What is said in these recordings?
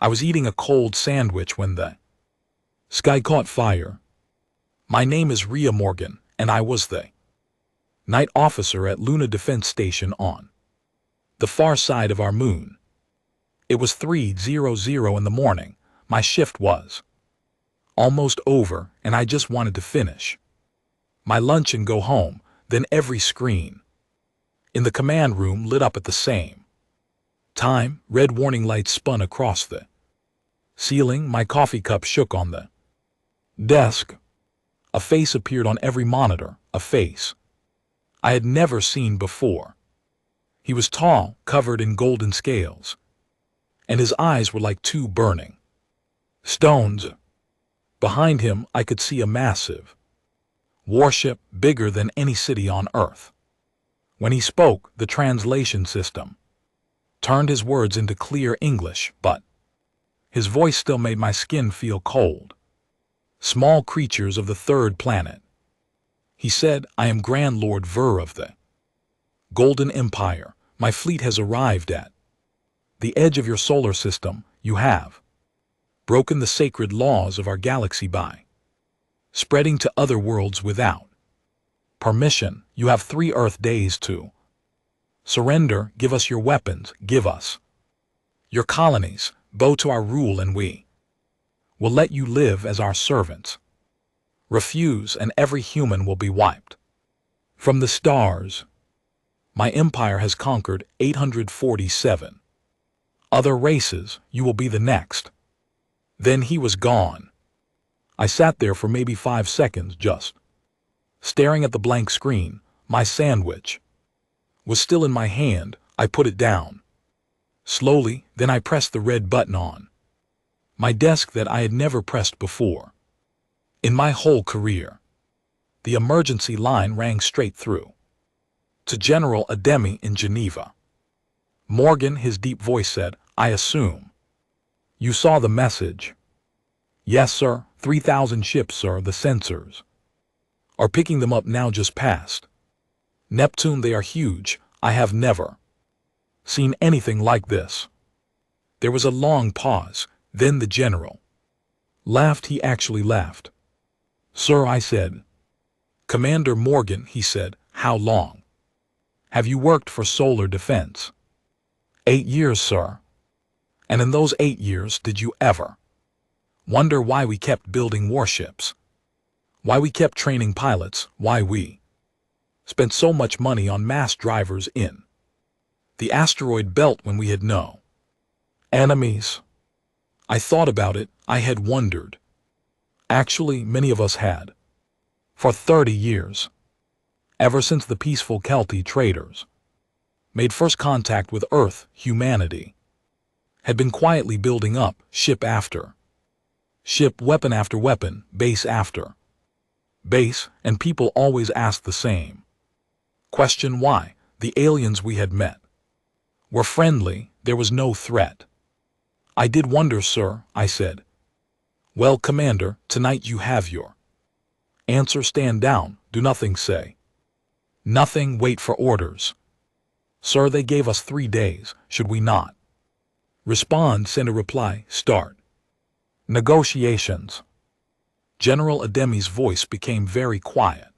I was eating a cold sandwich when the sky caught fire. My name is Rhea Morgan, and I was the night officer at Luna Defense Station on the far side of our moon. It was 3:00 in the morning. My shift was almost over, and I just wanted to finish my lunch and go home. Then every screen in the command room lit up at the same time. Red warning lights spun across the ceiling. My coffee cup shook on the desk. A face appeared on every monitor, a face I had never seen before. He was tall, covered in golden scales, and his eyes were like two burning stones. Behind him, I could see a massive warship, bigger than any city on Earth. When he spoke, the translation system turned his words into clear English, but his voice still made my skin feel cold. Small creatures of the third planet, he said, I am Grand Lord Ver of the Golden Empire. My fleet has arrived at the edge of your solar system. You have broken the sacred laws of our galaxy by spreading to other worlds without permission. You have 3 Earth days to surrender. Give us your weapons. Give us your colonies. Bow to our rule and we will let you live as our servants. Refuse and every human will be wiped from the stars. My empire has conquered 847 other races. You will be the next. Then he was gone. I sat there for maybe 5 seconds, just staring at the blank screen. My sandwich was still in my hand. I put it down slowly, then I pressed the red button on my desk that I had never pressed before in my whole career. The emergency line rang straight through to General Ademi in Geneva. Morgan, his deep voice said, I assume you saw the message. Yes, sir. 3,000 ships, sir. The sensors are picking them up now, just past Neptune. They are huge. I have never seen anything like this. There was a long pause. Then the general laughed. He actually laughed. Sir, I said. Commander Morgan, he said, how long have you worked for solar defense? 8 years, sir. And in those 8 years, did you ever wonder why we kept building warships? Why we kept training pilots? Why we spent so much money on mass drivers in the asteroid belt when we had no enemies? I thought about it. I had wondered. Actually, many of us had. For 30 years. Ever since the peaceful Kelty traders made first contact with Earth, humanity had been quietly building up ship after ship, weapon after weapon, base after base, and people always asked the same question: why? The aliens we had met were friendly. There was no threat. I did wonder, sir, I said. Well, Commander, tonight you have your answer. Stand down. Do nothing. Say nothing. Wait for orders. Sir, they gave us 3 days. Should we not respond? Send a reply. Start negotiations. General Ademi's voice became very quiet.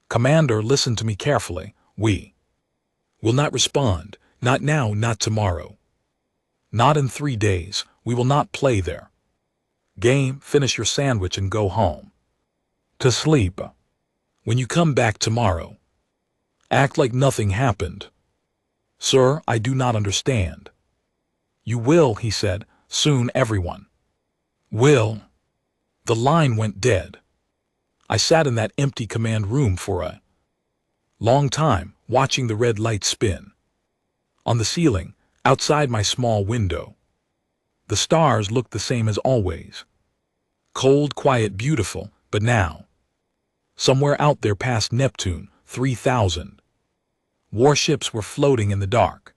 Commander, listen to me carefully. We will not respond. Not now, not tomorrow. Not in 3 days. We will not play their game. Finish your sandwich and go home to sleep. When you come back tomorrow, act like nothing happened. Sir, I do not understand. You will, he said. Soon everyone will. The line went dead. I sat in that empty command room for a long time, watching the red light spin on the ceiling outside my small window. The stars looked the same as always. Cold, quiet, beautiful, but now, somewhere out there past Neptune, 3,000 warships were floating in the dark,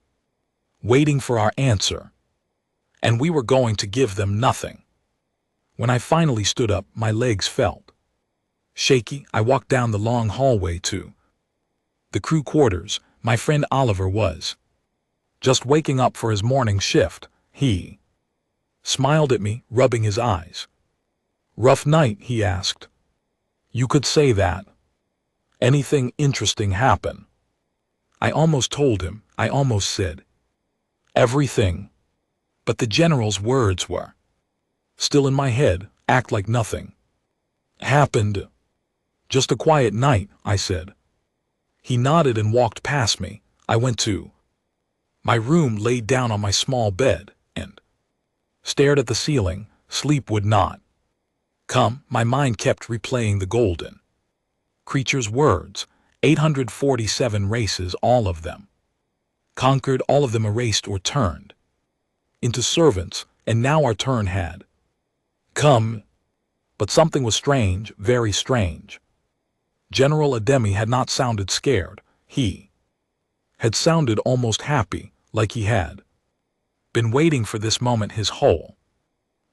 waiting for our answer. And we were going to give them nothing. When I finally stood up, my legs felt shaky. I walked down the long hallway to the crew quarters. My friend Oliver was just waking up for his morning shift. He smiled at me, rubbing his eyes. "Rough night?" he asked. "You could say that. Anything interesting happen?" I almost told him, I almost said, "Everything." But the general's words were still in my head. "Act like nothing happened. Just a quiet night," I said. He nodded and walked past me. I went to my room, laid down on my small bed, and stared at the ceiling. Sleep would not come. My mind kept replaying the golden creature's words. 847 races, all of them conquered, all of them erased or turned into servants, and now our turn had come. But something was strange, very strange. General Ademi had not sounded scared. He had sounded almost happy, like he had been waiting for this moment his whole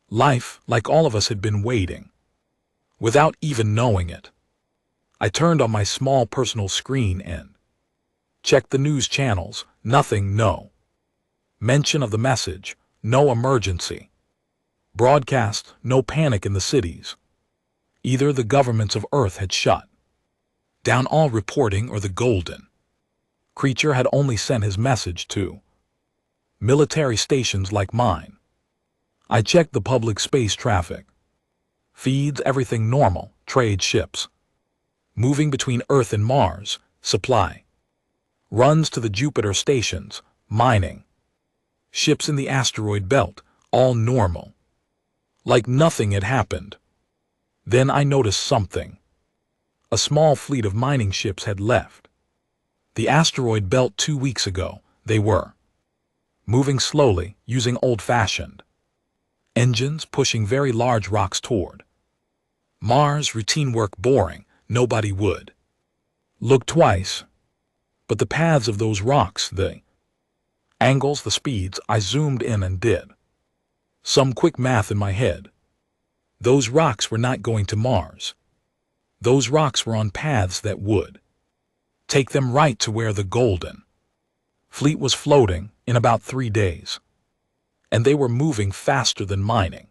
life, like all of us had been waiting, without even knowing it. I turned on my small personal screen and checked the news channels. Nothing, no mention of the message, no emergency broadcast, no panic in the cities. Either the governments of Earth had shut down all reporting, or the golden creature had only sent his message to military stations like mine. I checked the public space traffic feeds, everything normal. Trade ships moving between Earth and Mars, supply runs to the Jupiter stations, mining ships in the asteroid belt, all normal, like nothing had happened. Then I noticed something. A small fleet of mining ships had left the asteroid belt 2 weeks ago. They were moving slowly, using old-fashioned engines, pushing very large rocks toward Mars. Routine work, boring. Nobody would look twice. But the paths of those rocks, the angles, the speeds, I zoomed in and did some quick math in my head. Those rocks were not going to Mars. Those rocks were on paths that would take them right to where the golden fleet was floating in about 3 days. And they were moving faster than mining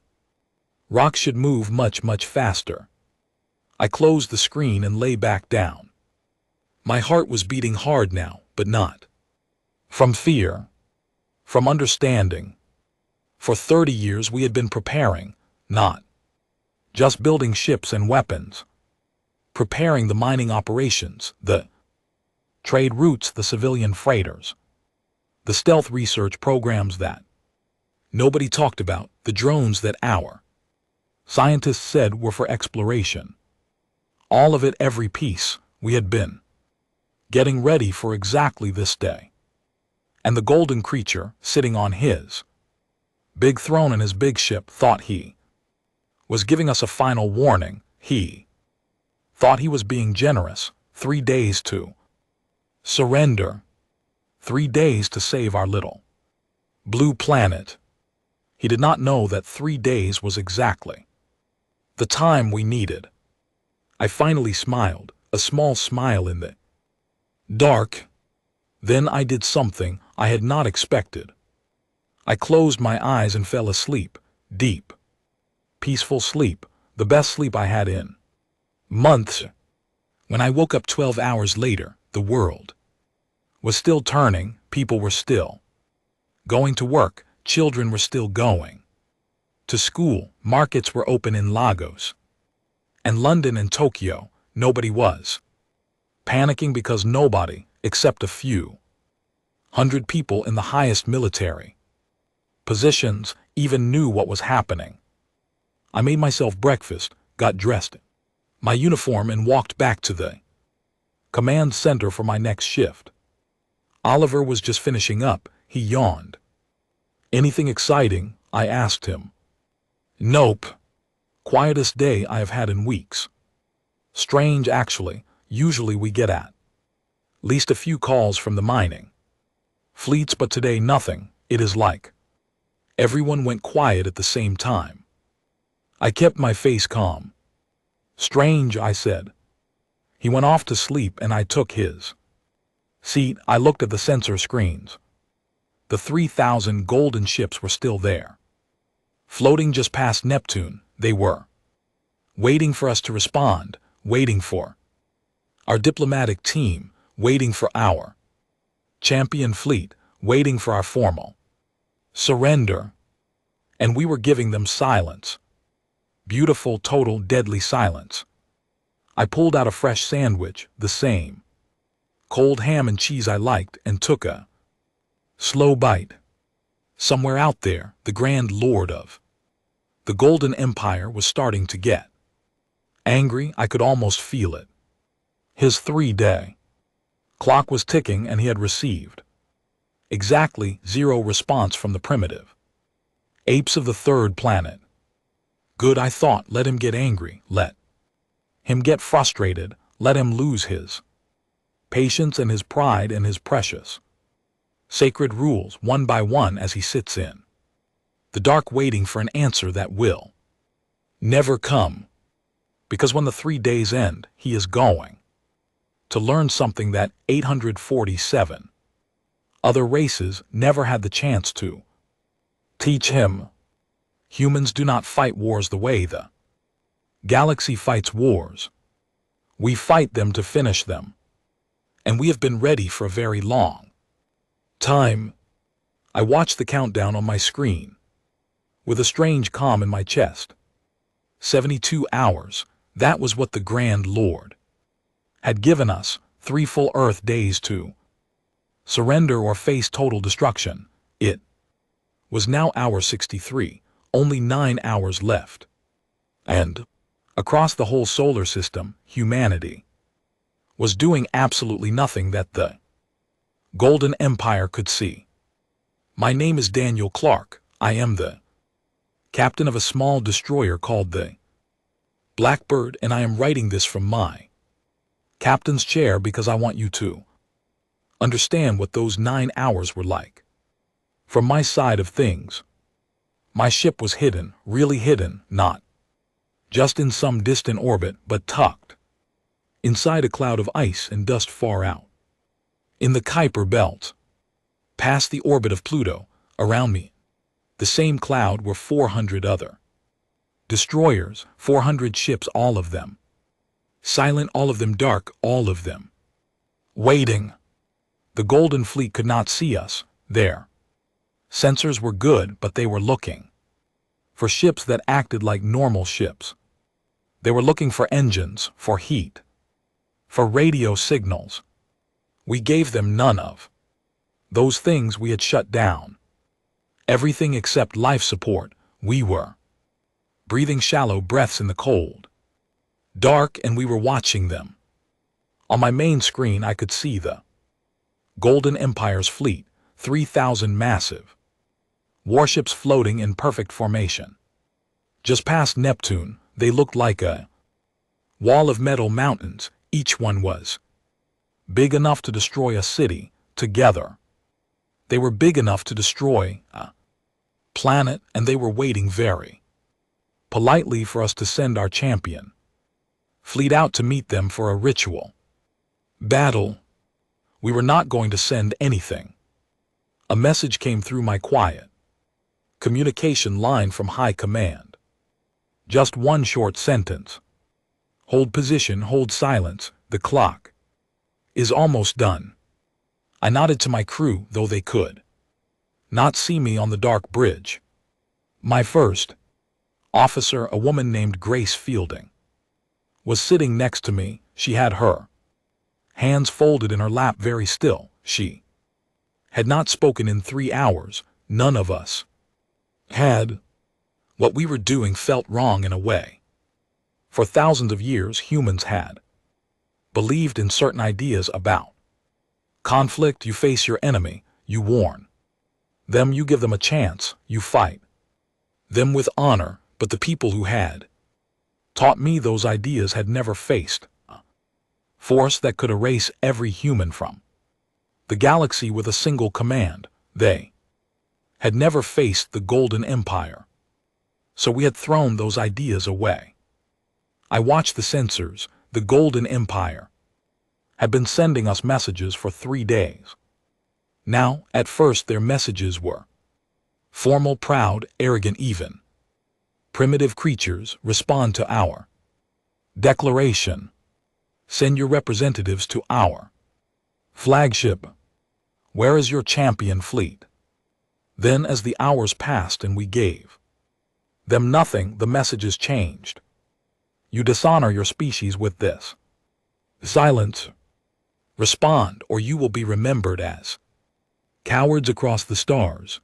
rocks should move, much, much faster. I closed the screen and lay back down. My heart was beating hard now, but not from fear, from understanding. For 30 years we had been preparing, not just building ships and weapons, preparing the mining operations, the trade routes, the civilian freighters, the stealth research programs that nobody talked about, the drones that our scientists said were for exploration. All of it, every piece, we had been getting ready for exactly this day. And the golden creature, sitting on his big throne in his big ship, thought he was giving us a final warning. He thought he was being generous. 3 days to surrender. 3 days to save our little blue planet. He did not know that 3 days was exactly the time we needed. I finally smiled, a small smile in the dark. Then I did something I had not expected. I closed my eyes and fell asleep, deep, peaceful sleep, the best sleep I had in months. When I woke up 12 hours later, the world was still turning, people were still going to work, children were still going to school, markets were open in Lagos and London and Tokyo. Nobody was panicking because nobody, except a few hundred people in the highest military positions, even knew what was happening. I made myself breakfast, got dressed in my uniform, and walked back to the command center for my next shift. Oliver was just finishing up. He yawned. "Anything exciting?" I asked him. "Nope. Quietest day I have had in weeks." "Strange, actually. Usually we get at least a few calls from the mining fleets, but today nothing. It is like everyone went quiet at the same time." I kept my face calm. "Strange," I said. He went off to sleep and I took his seat. I looked at the sensor screens. The 3,000 golden ships were still there, Floating just past Neptune, they were. Waiting for us to respond, waiting for our diplomatic team, waiting for our champion fleet, waiting for our formal surrender. And we were giving them silence. Beautiful, total, deadly silence. I pulled out a fresh sandwich, the same cold ham and cheese I liked, and took a slow bite. Somewhere out there, the Grand Lord of the Golden Empire was starting to get angry. I could almost feel it. His 3-day clock was ticking, and he had received exactly 0 response from the primitive apes of the 3rd planet. Good, I thought. Let him get angry. Let him get frustrated. Let him lose his patience and his pride and his precious sacred rules one by one as he sits in the dark waiting for an answer that will never come. Because when the 3 days end, he is going to learn something that 847 other races never had the chance to teach him. Humans do not fight wars the way the galaxy fights wars. We fight them to finish them. And we have been ready for a very long time. I watched the countdown on my screen with a strange calm in my chest. 72 hours, that was what the Grand Lord had given us, 3 full Earth days to surrender or face total destruction. It was now hour 63, only 9 hours left. And across the whole solar system, humanity was doing absolutely nothing that the Golden Empire could see. My name is Daniel Clark. I am the captain of a small destroyer called the Blackbird, and I am writing this from my captain's chair because I want you to understand what those 9 hours were like. From my side of things, my ship was hidden, really hidden, not just in some distant orbit, but tucked inside a cloud of ice and dust far out in the Kuiper Belt, past the orbit of Pluto. Around me, the same cloud, were 400 other destroyers, 400 ships, all of them silent, all of them dark, all of them waiting. The Golden Fleet could not see us. Their sensors were good, but they were looking for ships that acted like normal ships. They were looking for engines, for heat, for radio signals. We gave them none of those things. We had shut down everything except life support. We were breathing shallow breaths in the cold, dark, and we were watching them. On my main screen I could see the Golden Empire's fleet, 3,000 massive warships floating in perfect formation. Just past Neptune, they looked like a wall of metal mountains. Each one was big enough to destroy a city. Together, they were big enough to destroy a planet, and they were waiting very politely for us to send our champion fleet out to meet them for a ritual battle. We were not going to send anything. A message came through my quiet communication line from High Command. Just one short sentence. Hold position, hold silence, the clock is almost done. I nodded to my crew, though they could not see me on the dark bridge. My first officer, a woman named Grace Fielding, was sitting next to me. She had her hands folded in her lap, very still. She had not spoken in 3 hours. None of us had. What we were doing felt wrong in a way. For thousands of years, humans had believed in certain ideas about conflict. You face your enemy, you warn them, you give them a chance, you fight them with honor. But the people who had taught me those ideas had never faced a force that could erase every human from the galaxy with a single command. They had never faced the Golden Empire. So we had thrown those ideas away. I watched the sensors. The Golden Empire had been sending us messages for 3 days. Now, at first, their messages were formal, proud, arrogant even. Primitive creatures, respond to our declaration. Send your representatives to our flagship. Where is your champion fleet? Then as the hours passed and we gave them nothing, the messages changed. You dishonor your species with this. Silence. Respond, or you will be remembered as cowards across the stars.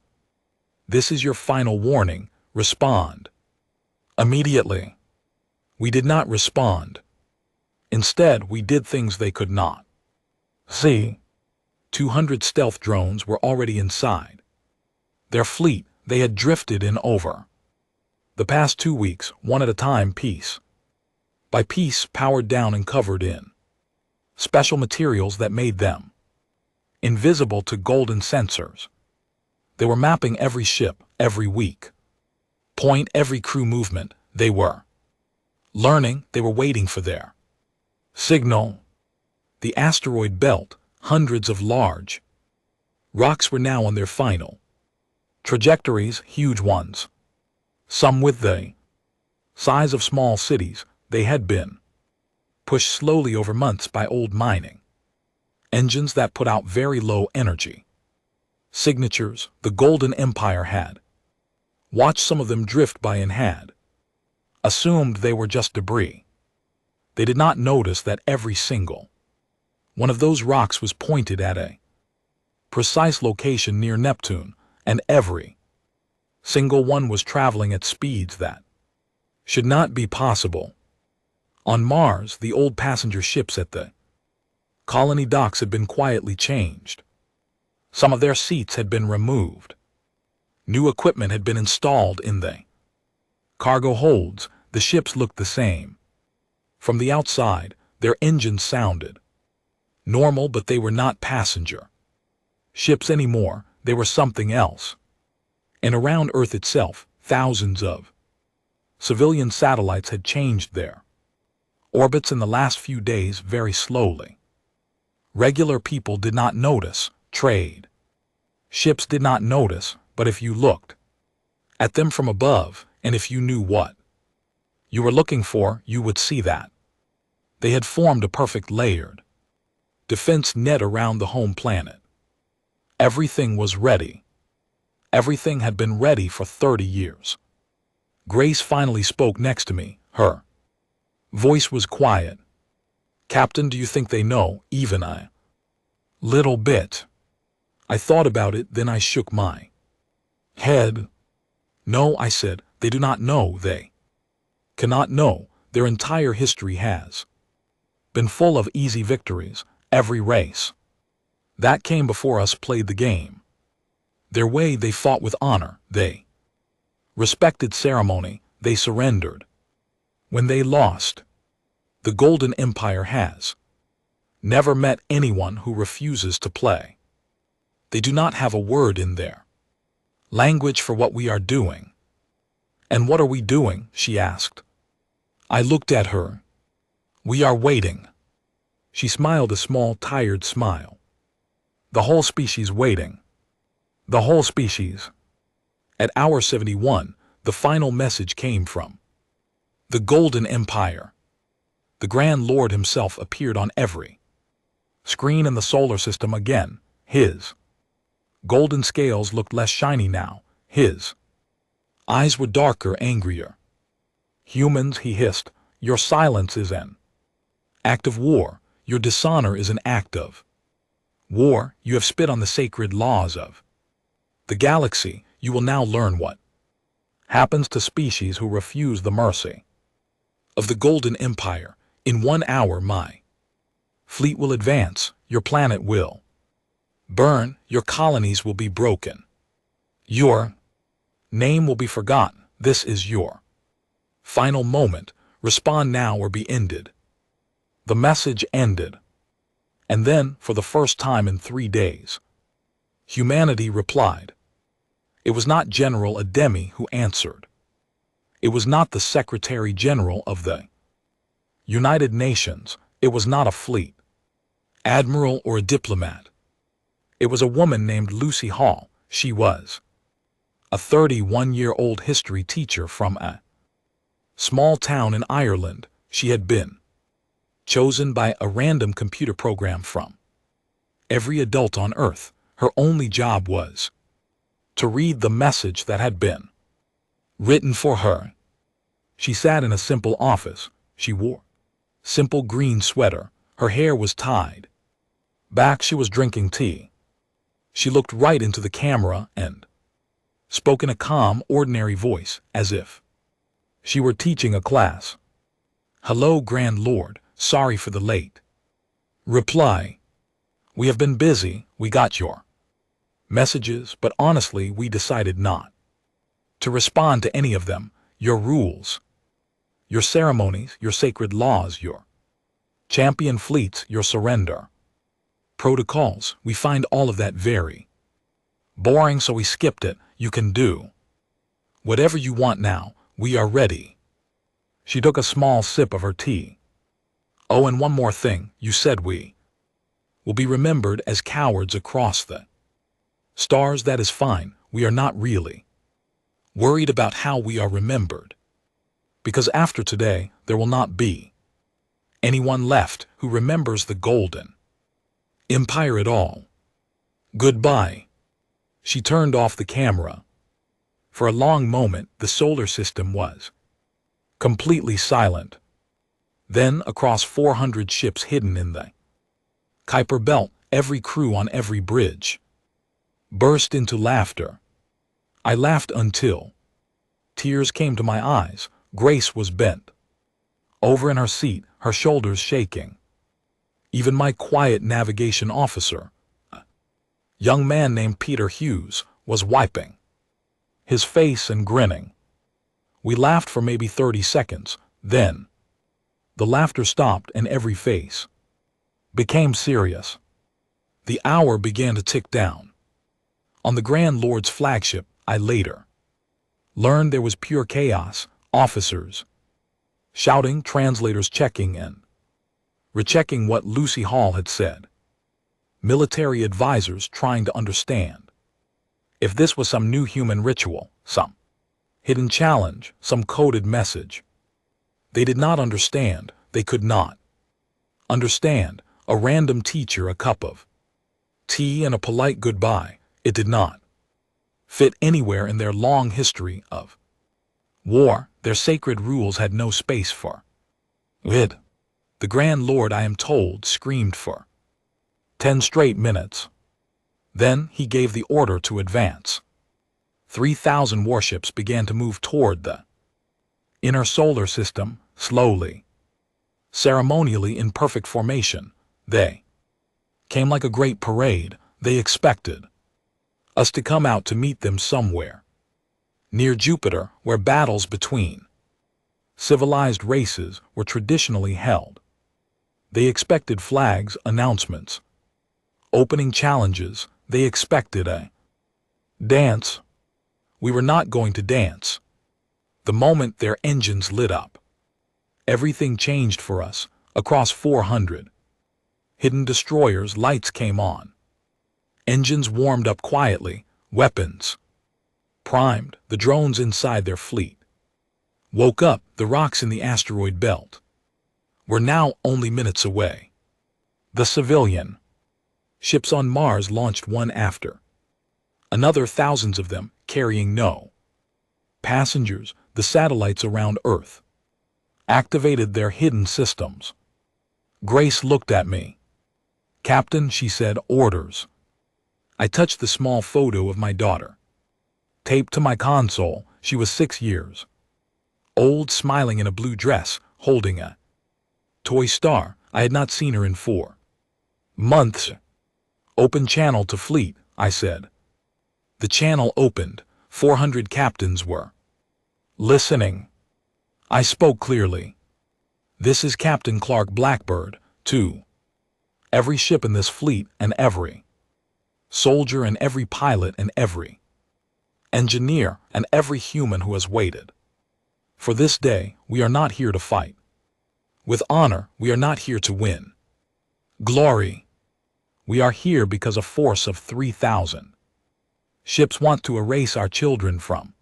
This is your final warning. Respond. Immediately. We did not respond. Instead, we did things they could not see. 200 stealth drones were already inside. Their fleet, they had drifted in over the past 2 weeks, one at a time, piece by piece, powered down and covered in special materials that made them invisible to golden sensors. They were mapping every ship, every weak point, every crew movement. They were learning, they were waiting for their signal. The asteroid belt, hundreds of large rocks were now on their final trajectories, huge ones. Some with the size of small cities, they had been pushed slowly over months by old mining engines that put out very low energy signatures. The Golden Empire had watched some of them drift by and had assumed they were just debris. They did not notice that every single one of those rocks was pointed at a precise location near Neptune, and every single one was traveling at speeds that should not be possible. On Mars, the old passenger ships at the colony docks had been quietly changed. Some of their seats had been removed. New equipment had been installed in the cargo holds. The ships looked the same. From the outside, their engines sounded normal, but they were not passenger ships anymore. They were something else. And around Earth itself, thousands of civilian satellites had changed their orbits in the last few days very slowly. Regular people did not notice. Trade ships did not notice, but if you looked at them from above, and if you knew what you were looking for, you would see that they had formed a perfect layered defense net around the home planet. Everything was ready. Everything had been ready for 30 years. Grace finally spoke next to me. Her voice was quiet. Captain, do you think they know? Even a little bit. I thought about it, then I shook my head. No, I said, they do not know. They cannot know. Their entire history has been full of easy victories. Every race that came before us played the game their way. They fought with honor. They respected ceremony. They surrendered when they lost. The Golden Empire has never met anyone who refuses to play. They do not have a word in their language for what we are doing. And what are we doing? She asked. I looked at her. We are waiting. She smiled a small, tired smile. The whole species waiting. The whole species. At hour 71, the final message came from the Golden Empire. The Grand Lord himself appeared on every screen in the solar system again. His golden scales looked less shiny now. His eyes were darker, angrier. Humans, he hissed, your silence is an act of war. Your dishonor is an act of war. You have spit on the sacred laws of the galaxy. You will now learn what happens to species who refuse the mercy of the Golden Empire. In 1 hour, my fleet will advance. Your planet will burn. Your colonies will be broken. Your name will be forgotten. This is your final moment. Respond now or be ended. The message ended. And then, for the first time in 3 days, humanity replied. It was not General Ademi who answered. It was not the Secretary General of the United Nations. It was not a fleet admiral or a diplomat. It was a woman named Lucy Hall. She was a 31-year-old history teacher from a Small town in Ireland, she had been chosen by a random computer program from every adult on Earth. Her only job was to read the message that had been written for her. She sat in a simple office. She wore simple green sweater. Her hair was tied back. She was drinking tea. She looked right into the camera and spoke in a calm, ordinary voice, as if she were teaching a class. "Hello, Grand Lord. Sorry for the late reply. We have been busy. We got your messages, but honestly, we decided not to respond to any of them. Your rules, your ceremonies, your sacred laws, your champion fleets, your surrender protocols, we find all of that very boring, so we skipped it. You can do whatever you want now. We are ready." She took a small sip of her tea. "Oh, and one more thing. You said we will be remembered as cowards across the stars. That is fine. We are not really worried about how we are remembered, because after today there will not be anyone left who remembers the Golden Empire at all. Goodbye." She turned off the camera. For a long moment the solar system was completely silent. Then, across 400 ships hidden in the Kuiper Belt, every crew on every bridge burst into laughter. I laughed until tears came to my eyes. Grace was bent over in her seat, her shoulders shaking. Even my quiet navigation officer, a young man named Peter Hughes, was wiping his face and grinning. We laughed for maybe 30 seconds. Then the laughter stopped and every face became serious. The hour began to tick down. On the Grand Lord's flagship, I later learned there was pure chaos. Officers shouting, translators checking and rechecking what Lucy Hall had said, military advisors trying to understand if this was some new human ritual, some hidden challenge, some coded message. They did not understand. They could not understand. A random teacher, a cup of tea, and a polite goodbye. It did not fit anywhere in their long history of war. Their sacred rules had no space for it. The Grand Lord, I am told, screamed for 10 straight minutes. Then he gave the order to advance. 3,000 warships began to move toward the inner solar system, slowly, ceremonially, in perfect formation. They came like a great parade. They expected us to come out to meet them somewhere near Jupiter, where battles between civilized races were traditionally held. They expected flags, announcements, opening challenges. They expected a dance. We were not going to dance. The moment their engines lit up, everything changed for us. Across 400 hidden destroyers, lights came on. Engines warmed up quietly, weapons primed. The drones inside their fleet woke up. The rocks in the asteroid belt were now only minutes away. The civilian ships on Mars launched one after another, thousands of them, carrying no passengers. The satellites around Earth activated their hidden systems. Grace looked at me. "Captain," she said, "orders." I touched the small photo of my daughter, taped to my console. She was 6 years old, smiling in a blue dress, holding a toy star. I had not seen her in 4 months. "Open channel to fleet," I said. The channel opened. 400 captains were listening. I spoke clearly. "This is Captain Clark Blackbird, to every ship in this fleet, and every soldier, and every pilot, and every engineer, and every human who has waited for this day. We are not here to fight with honor. We are not here to win glory. We are here because a force of 3,000 ships want to erase our children from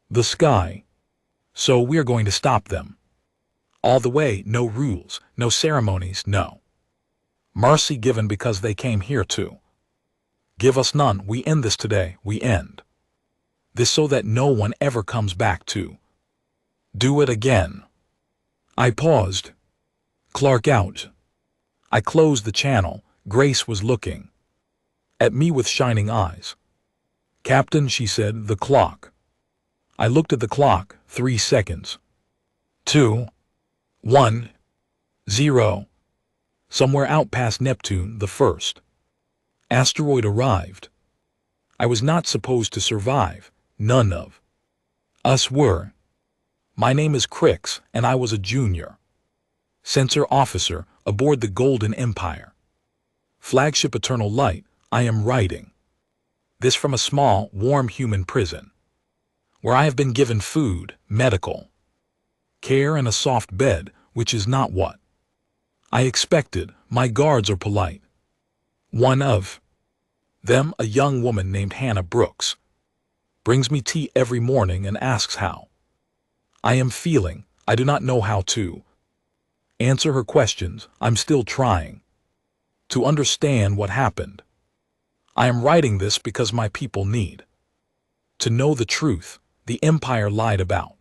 the sky. So we're going to stop them. All the way, no rules, no ceremonies, no mercy given because they came here to give us none. We end this today, we end this so that no one ever comes back to do it again. I paused. Clark out. I closed the channel. Grace was looking at me with shining eyes. Captain, she said, the clock. I looked at the clock. 3 seconds. 2, 1, 0. Somewhere out past Neptune, the first asteroid arrived. I was not supposed to survive. None of us were. My name is Crix, and I was a junior sensor officer aboard the Golden Empire. Flagship Eternal Light. I am writing this from a small, warm human prison, where I have been given food, medical care, and a soft bed, which is not what I expected. My guards are polite. One of them, a young woman named Hannah Brooks, brings me tea every morning and asks how I am feeling. I do not know how to answer her questions. I'm still trying to understand what happened. I am writing this because my people need to know the truth. The Empire lied about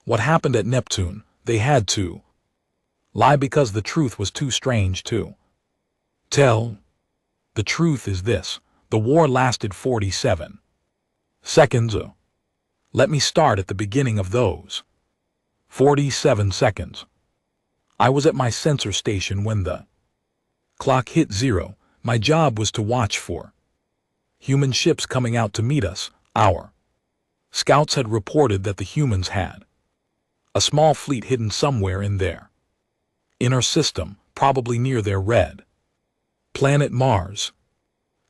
what happened at Neptune. They had to lie because the truth was too strange to tell. The truth is this: the war lasted 47 seconds. Let me start at the beginning of those 47 seconds. I was at my sensor station when the clock hit 0. My job was to watch for human ships coming out to meet us. Our scouts had reported that the humans had a small fleet hidden somewhere in their inner system, probably near their red planet Mars.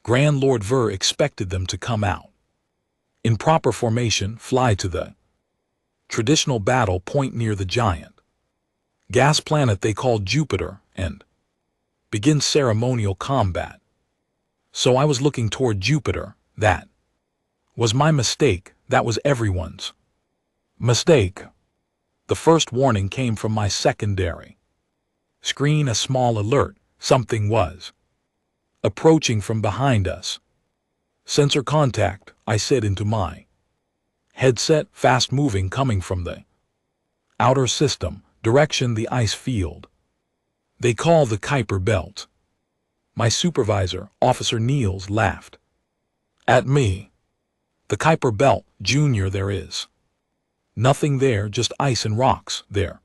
Grand Lord Ver expected them to come out in proper formation, fly to the traditional battle point near the giant gas planet they called Jupiter, and begin ceremonial combat. So I was looking toward Jupiter. That was my mistake. That was everyone's mistake. The first warning came from my secondary screen, a small alert. Something was approaching from behind us. Sensor contact, I said into my headset, fast moving, coming from the outer system, direction the ice field they call the Kuiper Belt. My supervisor, Officer Niels, laughed at me. The Kuiper Belt, Junior, there is nothing there, just ice and rocks there.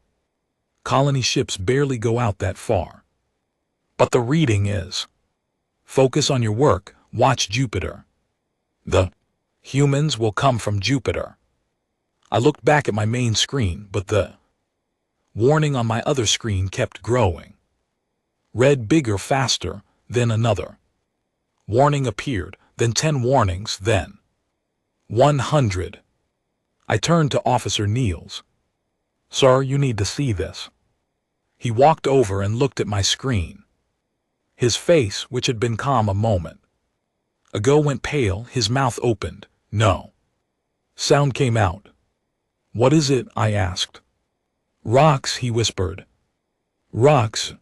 Colony ships barely go out that far. But the reading is, focus on your work, watch Jupiter. The humans will come from Jupiter. I looked back at my main screen, but the warning on my other screen kept growing. Red, bigger, faster. Then another warning appeared, then 10 warnings, then 100. I turned to Officer Niels. Sir, you need to see this. He walked over and looked at my screen. His face, which had been calm a moment ago, went pale. His mouth opened. No sound came out. What is it? I asked. Rocks, he whispered. Rocks.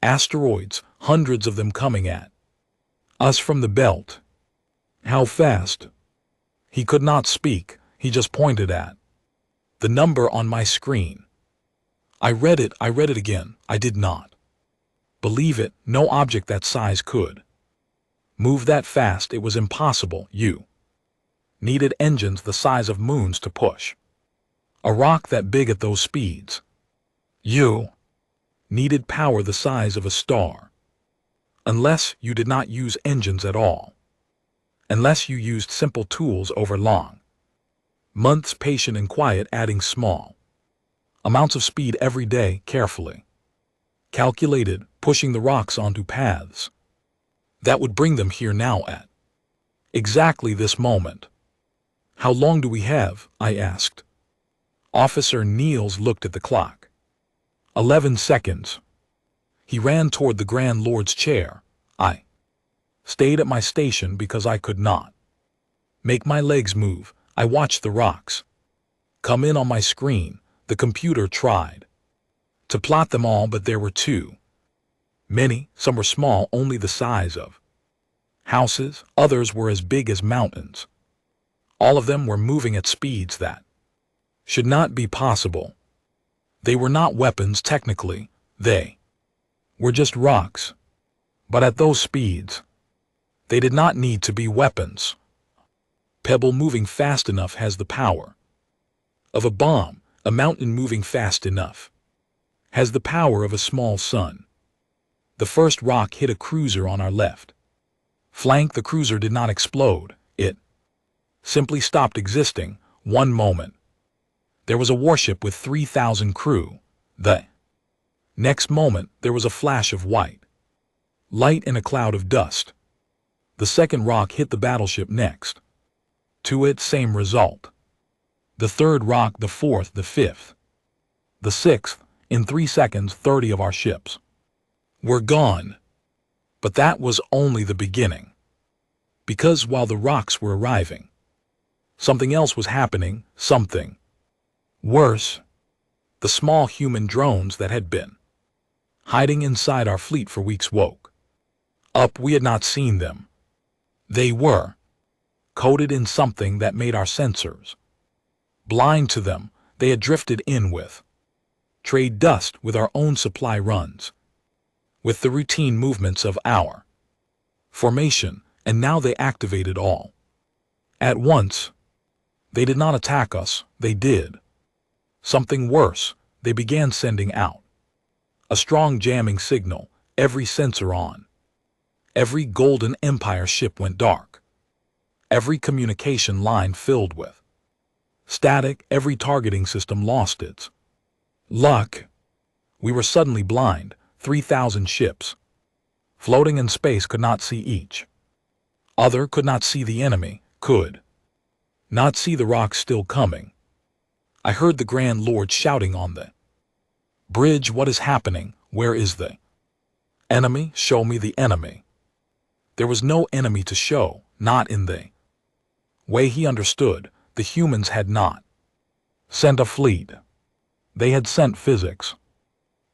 Asteroids, hundreds of them coming at us from the belt. How fast? He could not speak. He just pointed at the number on my screen. I read it again. I did not believe it. No object that size could move that fast. It was impossible. You needed engines the size of moons to push a rock that big at those speeds. You needed power the size of a star. Unless you did not use engines at all. Unless you used simple tools over long months, patient and quiet, adding small amounts of speed every day, carefully calculated, pushing the rocks onto paths that would bring them here now at exactly this moment. How long do we have? I asked. Officer Niels looked at the clock. 11 seconds. He ran toward the Grand Lord's chair. I stayed at my station because I could not make my legs move. I watched the rocks come in on my screen. The computer tried to plot them all, but there were too many. Some were small, only the size of houses. Others were as big as mountains. All of them were moving at speeds that should not be possible. They were not weapons technically. They were just rocks. But at those speeds, they did not need to be weapons. Pebble moving fast enough has the power of a bomb. A mountain moving fast enough has the power of a small sun. The first rock hit a cruiser on our left flank. The cruiser did not explode. It simply stopped existing. One moment, there was a warship with 3,000 crew. The next moment, there was a flash of white light in a cloud of dust. The second rock hit the battleship next to it. Same result. The third rock, the fourth, the fifth, the sixth. In 3 seconds, 30 of our ships were gone. But that was only the beginning. Because while the rocks were arriving, something else was happening, something worse. The small human drones that had been hiding inside our fleet for weeks woke up. We had not seen them. They were coated in something that made our sensors blind to them. They had drifted in with trade dust, with our own supply runs, with the routine movements of our formation, and now they activated all at once. They did not attack us. They did something worse. They began sending out a strong jamming signal. Every sensor on every Golden Empire ship went dark. Every communication line filled with static. Every targeting system lost its luck. We were suddenly blind. 3,000 ships floating in space could not see each other, could not see the enemy, could not see the rocks still coming. I heard the Grand Lord shouting on the bridge, "What is happening? Where is the enemy? Show me the enemy." There was no enemy to show, not in the way he understood. The humans had not sent a fleet. They had sent physics.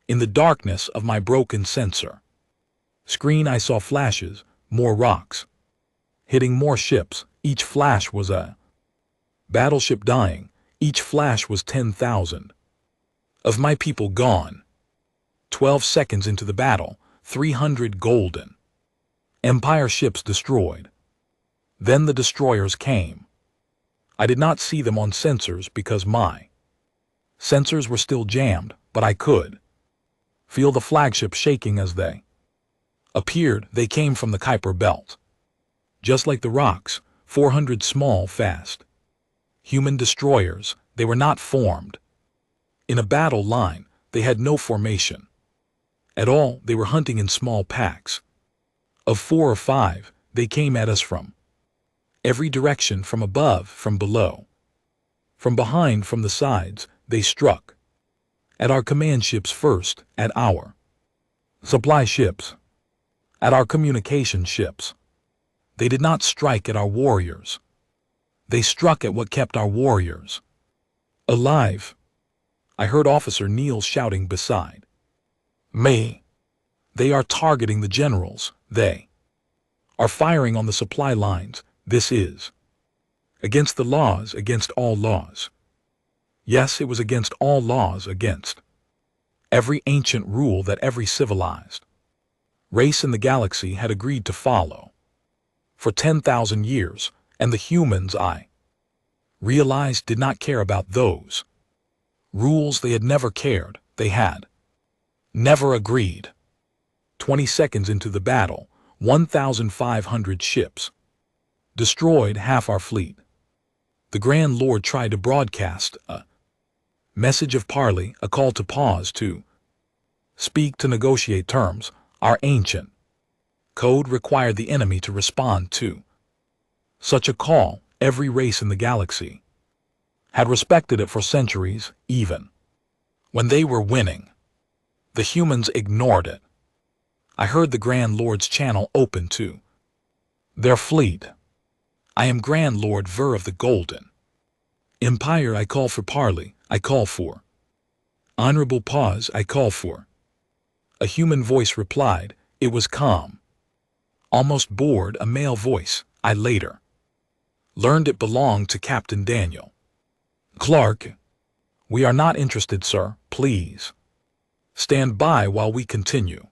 In the darkness of my broken sensor screen, I saw flashes, more rocks hitting more ships. Each flash was a battleship dying. Each flash was 10,000 of my people gone. 12 seconds into the battle, 300 Golden Empire ships destroyed. Then the destroyers came. I did not see them on sensors because my sensors were still jammed, but I could feel the flagship shaking as they appeared. They came from the Kuiper Belt. Just like the rocks, 400 small, fast human destroyers. They were not formed in a battle line. They had no formation at all. They were hunting in small packs of 4 or 5. They came at us from every direction, from above, from below, from behind, from the sides. They struck at our command ships first, at our supply ships, at our communication ships. They did not strike at our warriors. They struck at what kept our warriors alive. I heard Officer Neal shouting beside me. They are targeting the generals. They are firing on the supply lines. This is against the laws, against all laws. Yes, it was against all laws, against every ancient rule that every civilized race in the galaxy had agreed to follow for 10,000 years, and the humans, I realized, did not care about those rules. They had never cared. They had never agreed. 20 seconds into the battle, 1,500 ships destroyed, half our fleet. The Grand Lord tried to broadcast a message of parley, a call to pause, to speak, to negotiate terms. Our ancient code required the enemy to respond to such a call. Every race in the galaxy had respected it for centuries. Even when they were winning, the humans ignored it. I heard the Grand Lord's channel open to their fleet. "I am Grand Lord Ver of the Golden Empire, I call for parley, I call for. Honorable pause, I call for. A human voice replied. It was calm. Almost bored, a male voice. I later learned it belonged to Captain Daniel. Clark. We are not interested, sir, please. Stand by while we continue.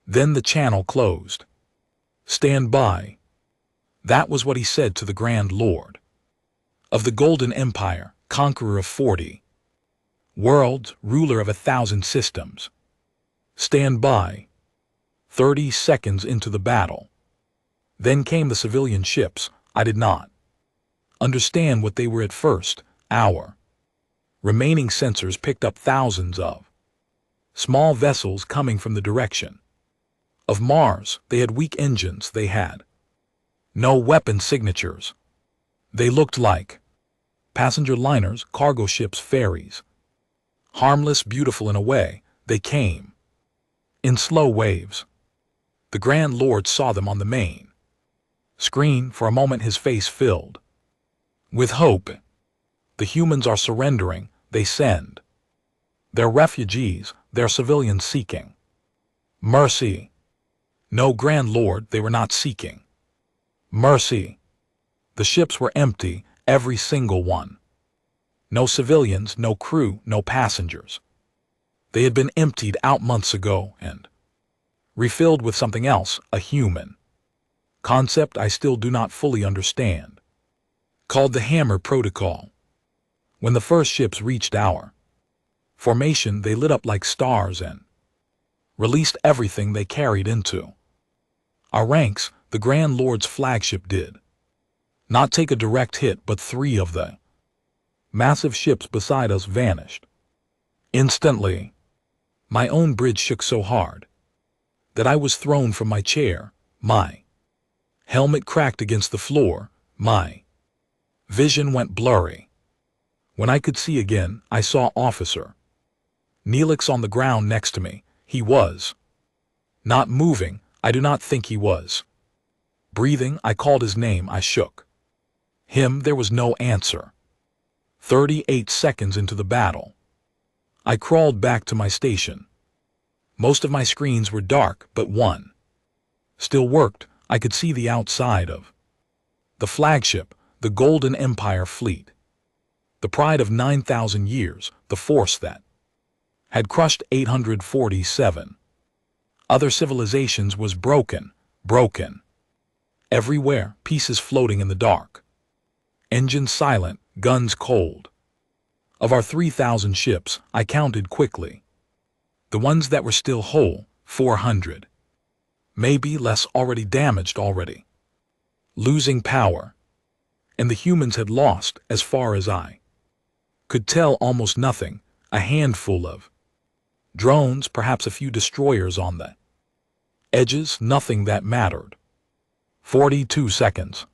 Then the channel closed. Stand by. That was what he said to the Grand Lord of the Golden Empire, conqueror of 40 worlds, ruler of 1,000 systems. Stand by. 30 seconds into the battle. Then came the civilian ships. I did not understand what they were at first. Our remaining sensors picked up thousands of small vessels coming from the direction of Mars. They had weak engines. They had no weapon signatures. They looked like passenger liners, cargo ships, ferries. Harmless, beautiful in a way. They came in slow waves. The Grand Lord saw them on the main screen. For a moment his face filled with hope. The humans are surrendering. They send their refugees, their civilians seeking mercy. No, Grand Lord, they were not seeking mercy. The ships were empty, every single one. No civilians, no crew, no passengers. They had been emptied out months ago and refilled with something else, a human concept I still do not fully understand, called the Hammer Protocol. When the first ships reached our formation, they lit up like stars and released everything they carried into our ranks. The Grand Lord's flagship did not take a direct hit, but 3 of the massive ships beside us vanished instantly. My own bridge shook so hard that I was thrown from my chair. My helmet cracked against the floor. My vision went blurry. When I could see again, I saw Officer Neelix on the ground next to me. He was not moving. I do not think he was breathing. I called his name. I shook him. There was no answer. 38 seconds into the battle, I crawled back to my station. Most of my screens were dark, but one still worked. I could see the outside of the flagship, the Golden Empire fleet. The pride of 9,000 years, the force that had crushed 847 other civilizations was broken. Everywhere, pieces floating in the dark. Engines silent, guns cold. Of our 3,000 ships, I counted quickly. The ones that were still whole, 400. Maybe less, already damaged, already losing power. And the humans had lost, as far as I could tell, almost nothing. A handful of drones, perhaps a few destroyers on the edges, nothing that mattered. 42 seconds.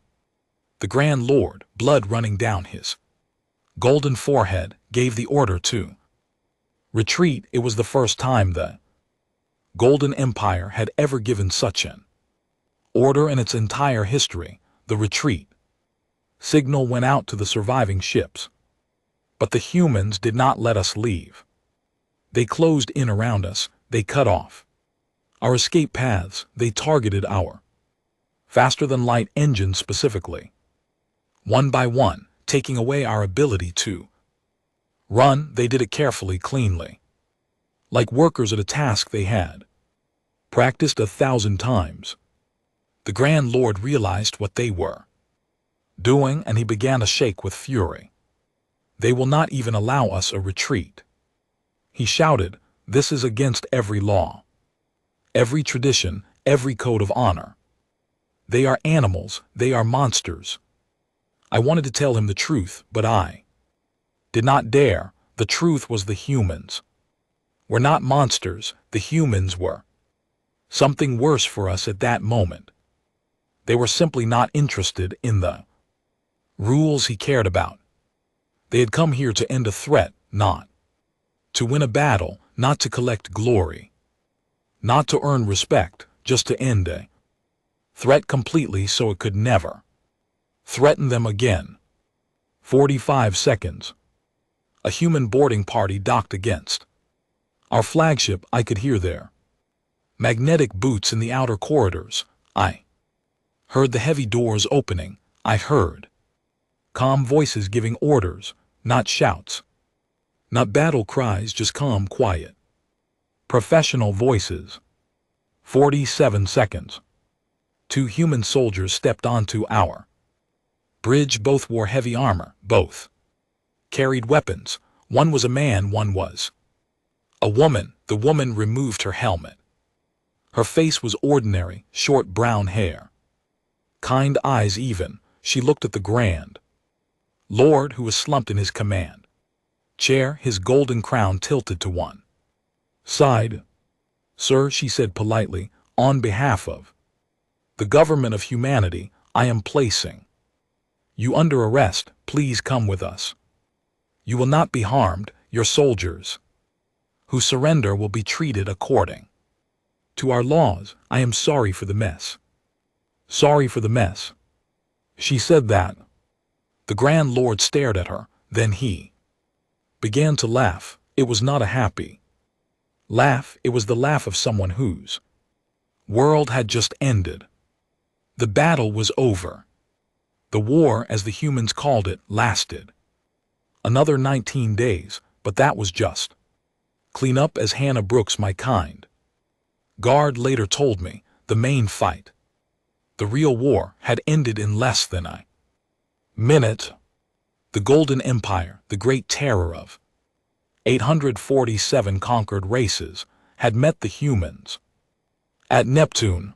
The Grand Lord, blood running down his golden forehead, gave the order to retreat. It was the first time the Golden Empire had ever given such an order in its entire history. The retreat signal went out to the surviving ships. But the humans did not let us leave. They closed in around us. They cut off our escape paths. They targeted our faster-than-light engines specifically, one by one, taking away our ability to run. They did it carefully, cleanly, like workers at a task they had practiced 1,000 times. The Grand Lord realized what they were doing, and he began to shake with fury. They will not even allow us a retreat. He shouted, this is against every law, every tradition, every code of honor. They are animals, they are monsters. I wanted to tell him the truth, but I did not dare. The truth was the humans were not monsters. The humans were something worse for us at that moment. They were simply not interested in the rules he cared about. They had come here to end a threat, not to win a battle, not to collect glory, not to earn respect, just to end a threat completely so it could never threaten them again. 45 seconds. A human boarding party docked against our flagship. I could hear their magnetic boots in the outer corridors. I heard the heavy doors opening. I heard calm voices giving orders, not shouts, not battle cries, just calm, quiet, professional voices. 47 seconds. 2 human soldiers stepped onto our bridge. Both wore heavy armor. Both carried weapons. One was a man, one was a woman. The woman removed her helmet. Her face was ordinary, short brown hair, kind eyes even. She looked at the Grand Lord, who was slumped in his command chair, his golden crown tilted to one side. "Sir," she said politely, "on behalf of the government of humanity, I am placing you under arrest. Please come with us. You will not be harmed. Your soldiers who surrender will be treated according to our laws. I am sorry for the mess." Sorry for the mess. She said that. The Grand Lord stared at her, then he began to laugh. It was not a happy laugh, it was the laugh of someone whose world had just ended. The battle was over. The war, as the humans called it, lasted another 19 days, but that was just clean up, as Hannah Brooks, my kind guard, later told me. The main fight, the real war, had ended in less than a minute. The Golden Empire, the great terror of 847 conquered races, had met the humans at Neptune,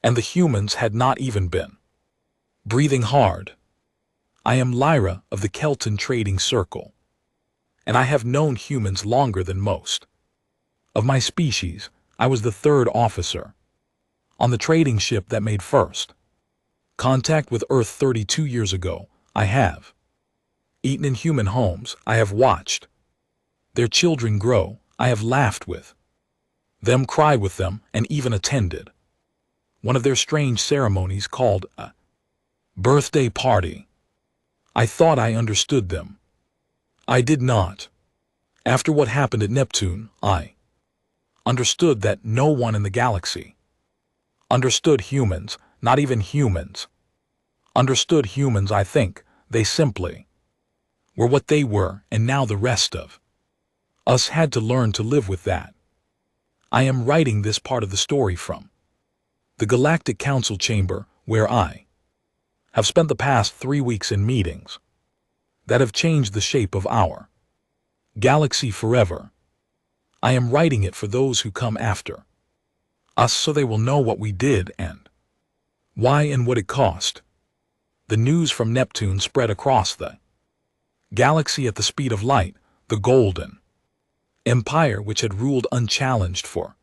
and the humans had not even been breathing hard. I am Lyra of the Kelton Trading Circle, and I have known humans longer than most of my species. I was the 3rd officer on the trading ship that made first contact with Earth 32 years ago. I have eaten in human homes. I have watched their children grow. I have laughed with them, cried with them, and even attended one of their strange ceremonies called a birthday party. I thought I understood them. I did not. After what happened at Neptune, I understood that no one in the galaxy understood humans, not even humans understood humans. I think they simply were what they were, and now the rest of us had to learn to live with that. I am writing this part of the story from the Galactic Council chamber, where I have spent the past 3 weeks in meetings that have changed the shape of our galaxy forever. I am writing it for those who come after us, so they will know what we did and why and what it cost. The news from Neptune spread across the galaxy at the speed of light. The Golden Empire, which had ruled unchallenged for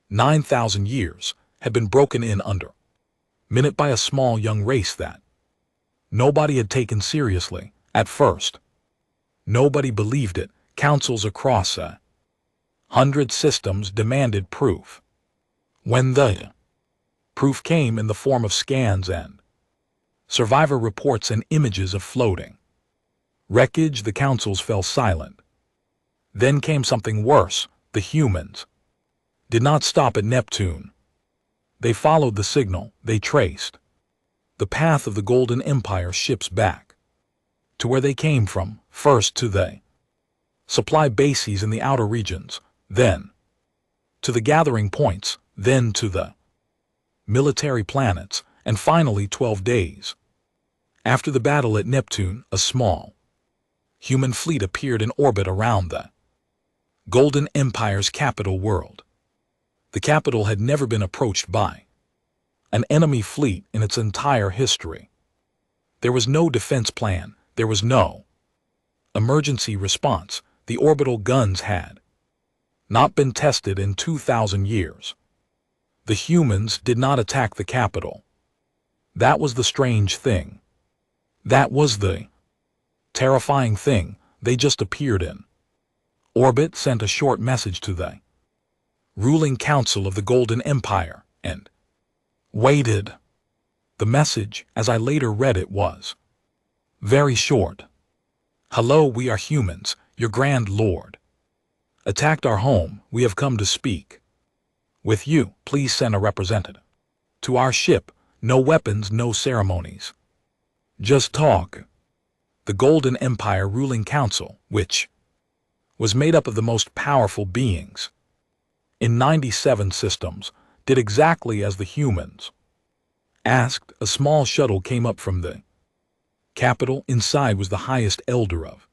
9,000 years, had been broken in under minute by a small young race that nobody had taken seriously at first. Nobody believed it. Councils across 100 systems demanded proof. When the proof came in the form of scans and survivor reports and images of floating wreckage, the councils fell silent. Then came something worse. The humans did not stop at Neptune. They followed the signal. They traced the path of the Golden Empire ships back to where they came from, first to the supply bases in the outer regions, then to the gathering points, then to the military planets, and finally 12 days after the battle at Neptune, a small human fleet appeared in orbit around the Golden Empire's capital world. The capital had never been approached by an enemy fleet in its entire history. There was no defense plan. There was no emergency response. The orbital guns had not been tested in 2,000 years. The humans did not attack the capital. That was the strange thing. That was the terrifying thing. They just appeared in orbit, sent a short message to the ruling council of the Golden Empire, and waited. The message, as I later read it, was Very short. Hello, we are humans, your grand lord. Attacked our home, we have come to speak. With you, please send a representative. To our ship, no weapons, no ceremonies. Just talk. The Golden Empire ruling council, which was made up of the most powerful beings in 97 systems, did exactly as the humans asked. A small shuttle came up from the capital. Inside was the highest elder of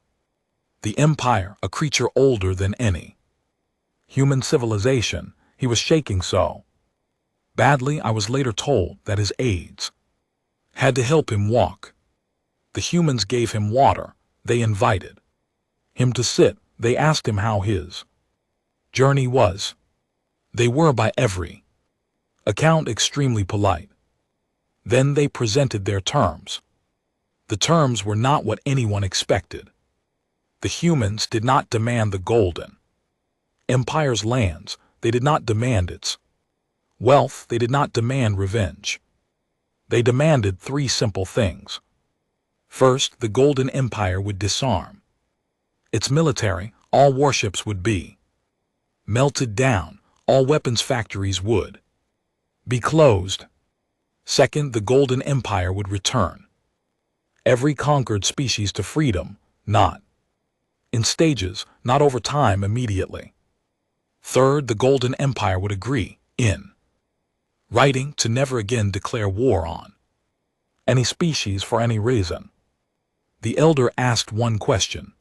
the empire, a creature older than any human civilization. He was shaking so badly I was later told that his aides had to help him walk. The humans gave him water. They invited him to sit. They asked him how his journey was. They were by every account extremely polite. Then they presented their terms. The terms were not what anyone expected. The humans did not demand the Golden Empire's lands. They did not demand its wealth. They did not demand revenge. They demanded three simple things. First, the Golden Empire would disarm its military. All warships would be melted down. All weapons factories would be closed. Second, the Golden Empire would return every conquered species to freedom, not in stages, not over time, immediately. Third, the Golden Empire would agree, in writing, to never again declare war on any species for any reason. The elder asked one question.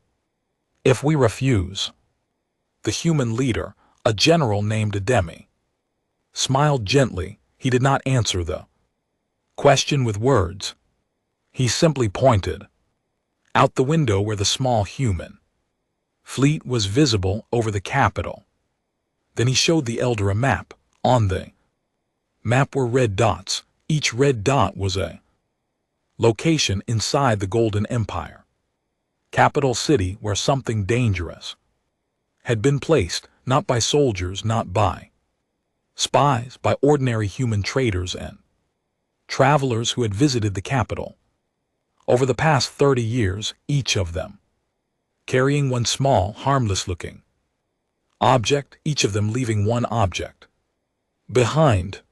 If we refuse? The human leader, a general named Ademi, smiled gently. He did not answer the question with words. He simply pointed out the window where the small human fleet was visible over the capital. Then he showed the elder a map. On the map were red dots. Each red dot was a location inside the Golden Empire, capital city, where something dangerous had been placed, not by soldiers, not by spies, by ordinary human traders and travelers who had visited the capital over the past 30 years, each of them carrying one small, harmless-looking object, each of them leaving one object behind.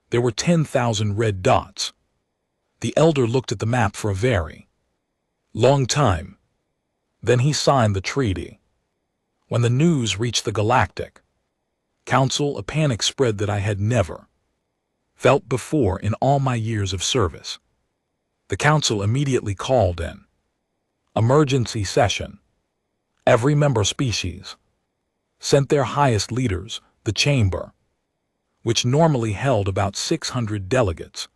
There were 10,000 red dots. The elder looked at the map for a very long time. Then he signed the treaty. When the news reached the Galactic Council, a panic spread that I had never felt before in all my years of service. The council immediately called an emergency session. Every member species sent their highest leaders. The chamber, which normally held about 600 delegates,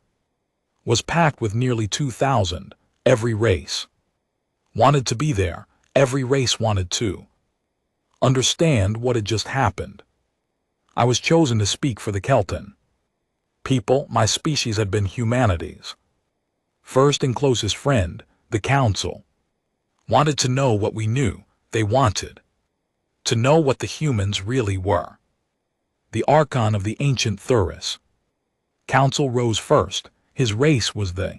was packed with nearly 2,000. Every race wanted to be there. Every race wanted to understand what had just happened. I was chosen to speak for the Kelton people. My species had been humanity's first and closest friend. The council wanted to know what we knew. They wanted to know what the humans really were. The Archon of the ancient Thuris Council rose first. His race was the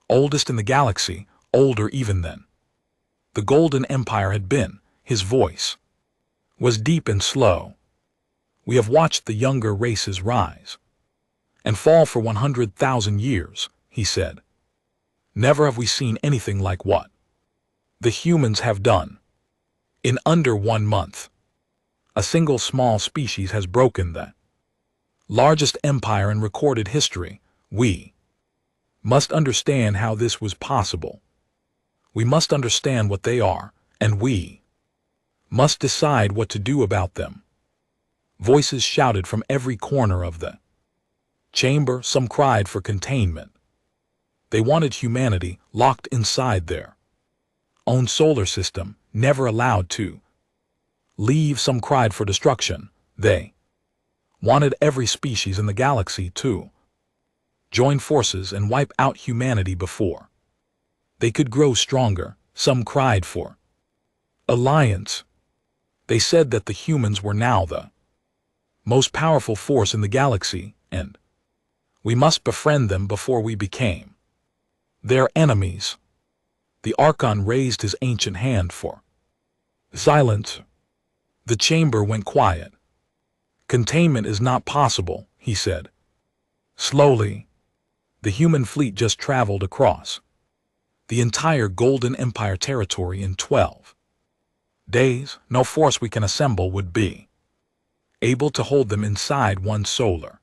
oldest in the galaxy, older even than the Golden Empire had been. His voice was deep and slow. We have watched the younger races rise and fall for 100,000 years, he said. Never have we seen anything like what the humans have done. In under 1 month, a single small species has broken the largest empire in recorded history. We must understand how this was possible. We must understand what they are, and we must decide what to do about them. Voices shouted from every corner of the chamber. Some cried for containment. They wanted humanity locked inside their own solar system, never allowed to leave. Some cried for destruction. They wanted every species in the galaxy to join forces and wipe out humanity before they could grow stronger. Some cried for alliance. They said that the humans were now the most powerful force in the galaxy, and we must befriend them before we became their enemies. The Archon raised his ancient hand for silence. The chamber went quiet. Containment is not possible, he said. Slowly, the human fleet just traveled across the entire Golden Empire territory in 12 days. No force we can assemble would be able to hold them inside one solar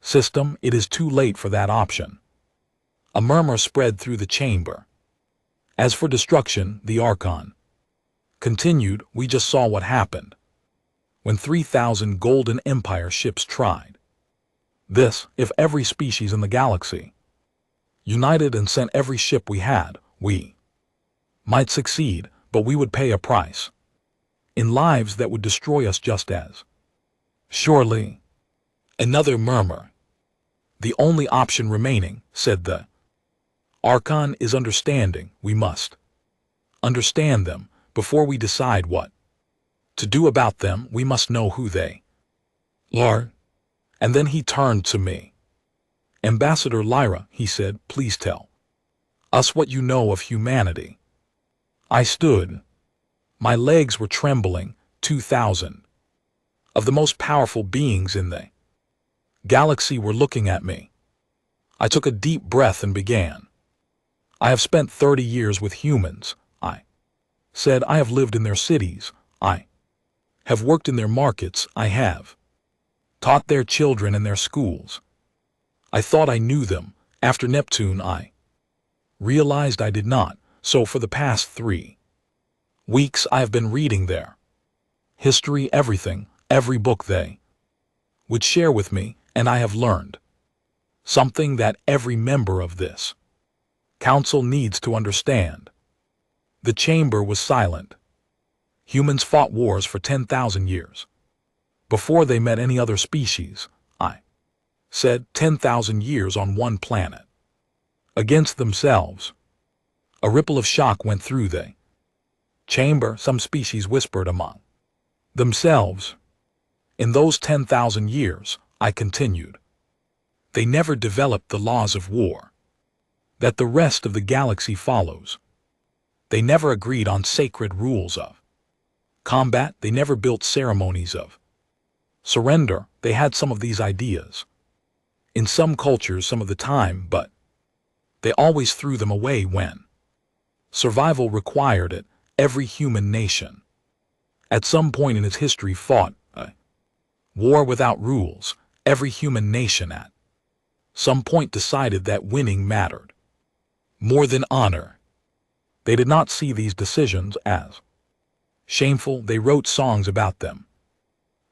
system. It is too late for that option. A murmur spread through the chamber. As for destruction, the Archon continued, we just saw what happened when 3,000 Golden Empire ships tried this. If every species in the galaxy united and sent every ship we had, we might succeed, but we would pay a price in lives that would destroy us just as surely. Another murmur. The only option remaining, said the Archon, is understanding. We must understand them before we decide what to do about them. We must know who they are. And then he turned to me. Ambassador Lyra, he said, please tell us what you know of humanity. I stood. My legs were trembling. 2,000 of the most powerful beings in the galaxy were looking at me. I took a deep breath and began. I have spent 30 years with humans, I said. I have lived in their cities. I have worked in their markets. I have taught their children in their schools. I thought I knew them. After Neptune, I realized I did not. So for the past 3 weeks, I have been reading their history, everything, every book they would share with me, and I have learned something that every member of this council needs to understand. The chamber was silent. Humans fought wars for 10,000 years before they met any other species, I said. 10,000 years on one planet against themselves. A ripple of shock went through the chamber. Some species whispered among themselves. In those 10,000 years, I continued, they never developed the laws of war that the rest of the galaxy follows. They never agreed on sacred rules of combat. They never built ceremonies of surrender. They had some of these ideas in some cultures some of the time, but they always threw them away when survival required it. Every human nation at some point in its history fought a war without rules. Every human nation at some point decided that winning mattered more than honor. They did not see these decisions as shameful. They wrote songs about them.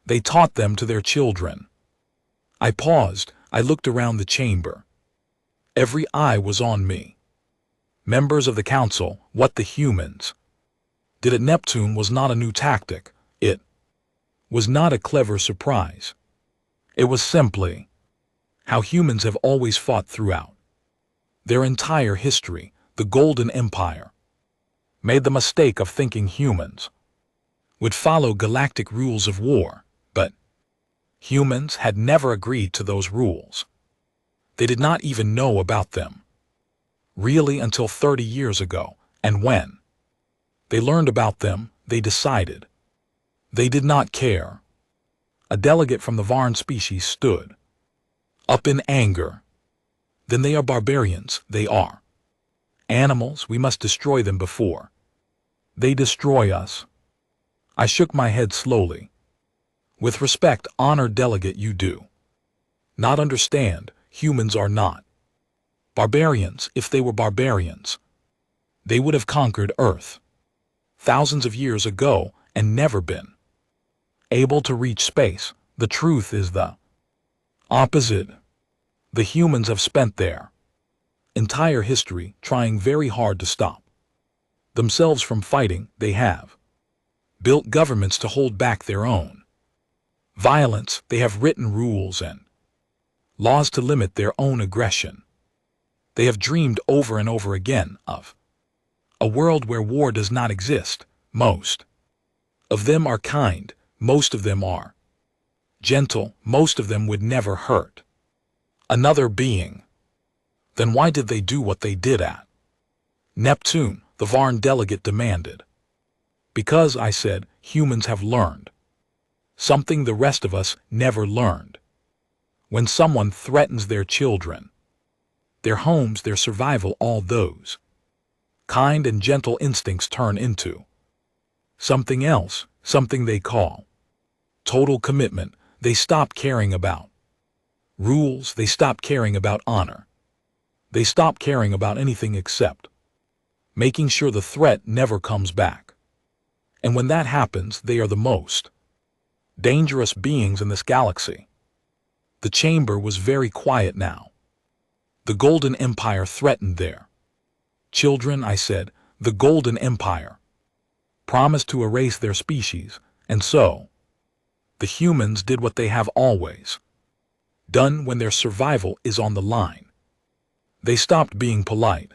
They taught them to their children. I paused. I looked around the chamber. Every eye was on me. Members of the council, what the humans did at Neptune was not a new tactic. It was not a clever surprise. It was simply how humans have always fought throughout their entire history. The Golden Empire made the mistake of thinking humans would follow galactic rules of war, but humans had never agreed to those rules. They did not even know about them really until 30 years ago, and when they learned about them, they decided they did not care. A delegate from the Varn species stood up in anger. Then they are barbarians. They are animals. We must destroy them before they destroy us. I shook my head slowly. With respect, honored delegate, you do not understand. Humans are not barbarians. If they were barbarians, they would have conquered Earth thousands of years ago and never been able to reach space. The truth is the opposite. The humans have spent their entire history trying very hard to stop themselves from fighting. They have built governments to hold back their own violence. They have written rules and laws to limit their own aggression. They have dreamed over and over again of a world where war does not exist. Most of them are kind. Most of them are gentle. Most of them would never hurt another being. Then why did they do what they did at Neptune, the Varn delegate demanded. Because, I said, humans have learned something the rest of us never learned. When someone threatens their children, their homes, their survival, all those kind and gentle instincts turn into something else, something they call total commitment. They stop caring about rules, they stop caring about honor. They stop caring about anything except making sure the threat never comes back. And when that happens, they are the most dangerous beings in this galaxy. The chamber was very quiet now. The Golden Empire threatened their children, I said. The Golden Empire promised to erase their species, and so the humans did what they have always done when their survival is on the line. They stopped being polite.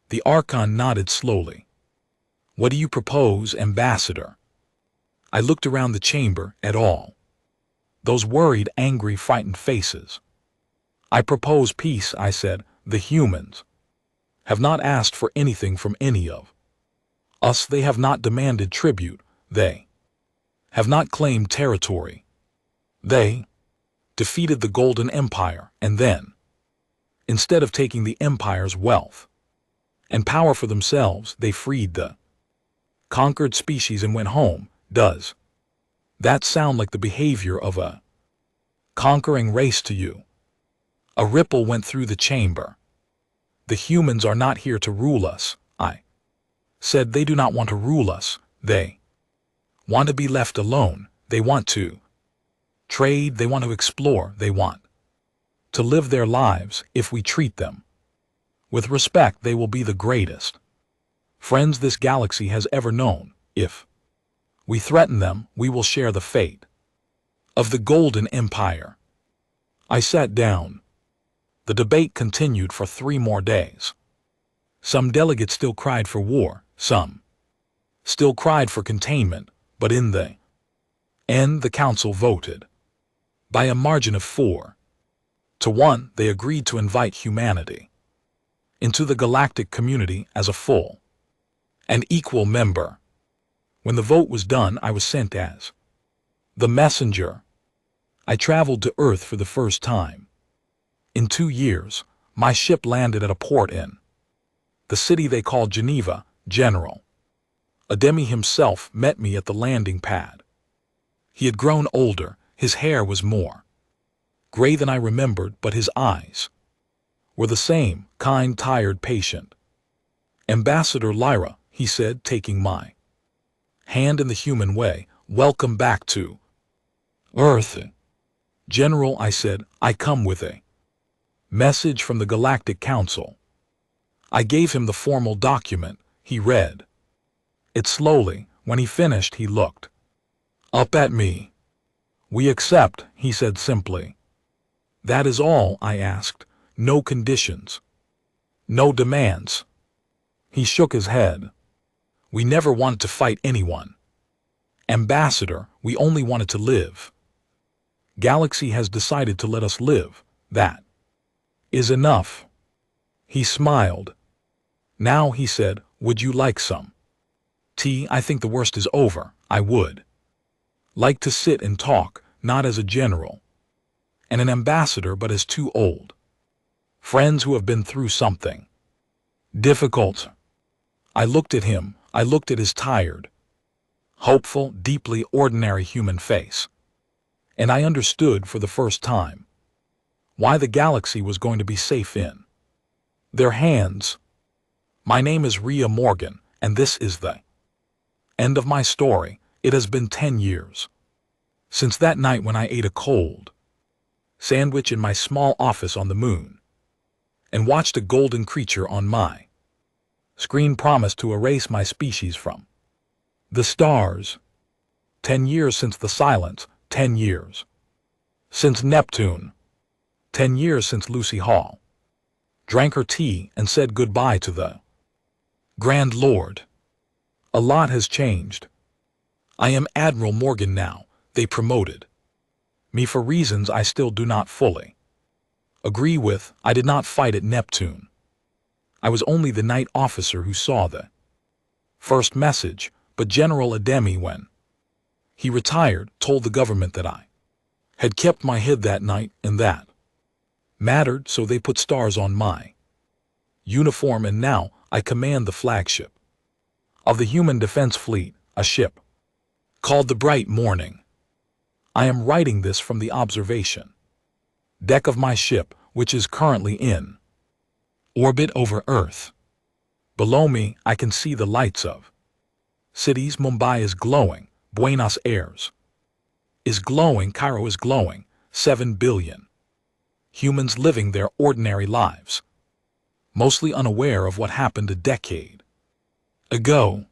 The Archon nodded slowly. What do you propose, Ambassador? I looked around the chamber at all those worried, angry, frightened faces. I propose peace, I said. The humans have not asked for anything from any of us. They have not demanded tribute. They have not claimed territory. They defeated the Golden Empire, and then, instead of taking the Empire's wealth and power for themselves, they freed the conquered species and went home. Does that sound like the behavior of a conquering race to you? A ripple went through the chamber. The humans are not here to rule us, I said. They do not want to rule us. They want to be left alone. They want to trade. They want to explore. They want to live their lives. If we treat them with respect, they will be the greatest friends this galaxy has ever known. If we threaten them, we will share the fate of the Golden Empire. I sat down. The debate continued for 3 more days. Some delegates still cried for war, some still cried for containment, but in the end the council voted. By a margin of 4-1, they agreed to invite humanity into the galactic community as a full and equal member. When the vote was done, I was sent as the messenger. I traveled to Earth for the first time in 2 years. My ship landed at a port in the city they called Geneva. General Ademi himself met me at the landing pad. He had grown older. His hair was more gray than I remembered, but his eyes were the same, kind, tired, patient. Ambassador Lyra, he said, taking my hand in the human way, welcome back to Earth. General, I said, I come with a message from the Galactic Council. I gave him the formal document. He read it slowly. When he finished, he looked up at me. We accept, he said simply. That is all? I asked. No conditions? No demands? He shook his head. We never wanted to fight anyone, Ambassador. We only wanted to live. Galaxy has decided to let us live. That is enough. He smiled. Now, he said, would you like some tea? I think the worst is over. I would like to sit and talk, not as a general and an ambassador, but as 2 old friends who have been through something difficult. I looked at him. I looked at his tired, hopeful, deeply ordinary human face, and I understood for the first time why the galaxy was going to be safe in their hands. My name is Rhea Morgan, and this is the end of my story. It has been 10 years since that night when I ate a cold sandwich in my small office on the moon and watched a golden creature on my screen promise to erase my species from the stars. 10 years since the silence. 10 years since Neptune. 10 years since Lucy Hall drank her tea and said goodbye to the Grand Lord. A lot has changed. I am Admiral Morgan now. They promoted me for reasons I still do not fully agree with. I did not fight at Neptune. I was only the night officer who saw the first message, but General Ademi, when he retired, told the government that I had kept my head that night, and that mattered, so they put stars on my uniform, and now I command the flagship of the Human Defense Fleet, a ship called the Bright Morning. I am writing this from the observation deck of my ship, which is currently in orbit over Earth. Below me, I can see the lights of cities. Mumbai is glowing, Buenos Aires is glowing, Cairo is glowing, 7 billion humans living their ordinary lives, mostly unaware of what happened a decade ago,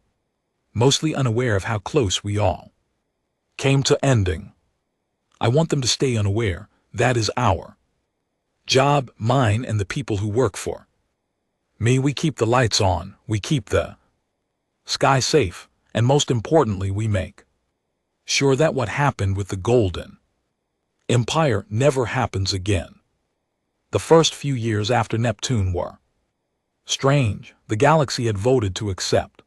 mostly unaware of how close we all came to ending. I want them to stay unaware. That is our job, mine and the people who work for me. We keep the lights on, we keep the sky safe, and most importantly, we make sure that what happened with the Golden Empire never happens again. The first few years after Neptune were strange. The galaxy had voted to accept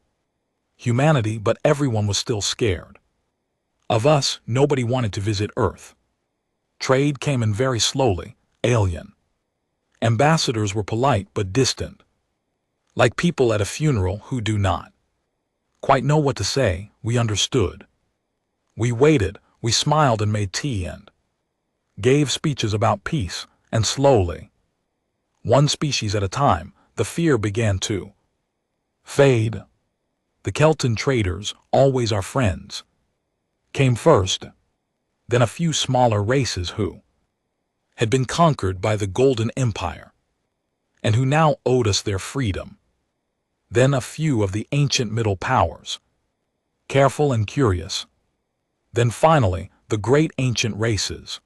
humanity, but everyone was still scared of us. Nobody wanted to visit Earth. Trade came in very slowly. Alien ambassadors were polite but distant, like people at a funeral who do not quite know what to say. We understood. We waited, we smiled and made tea and gave speeches about peace, and slowly, one species at a time, the fear began to fade. The Kelton traders, always our friends, came first, then a few smaller races who had been conquered by the Golden Empire and who now owed us their freedom. Then a few of the ancient middle powers, careful and curious. Then finally, the great ancient races,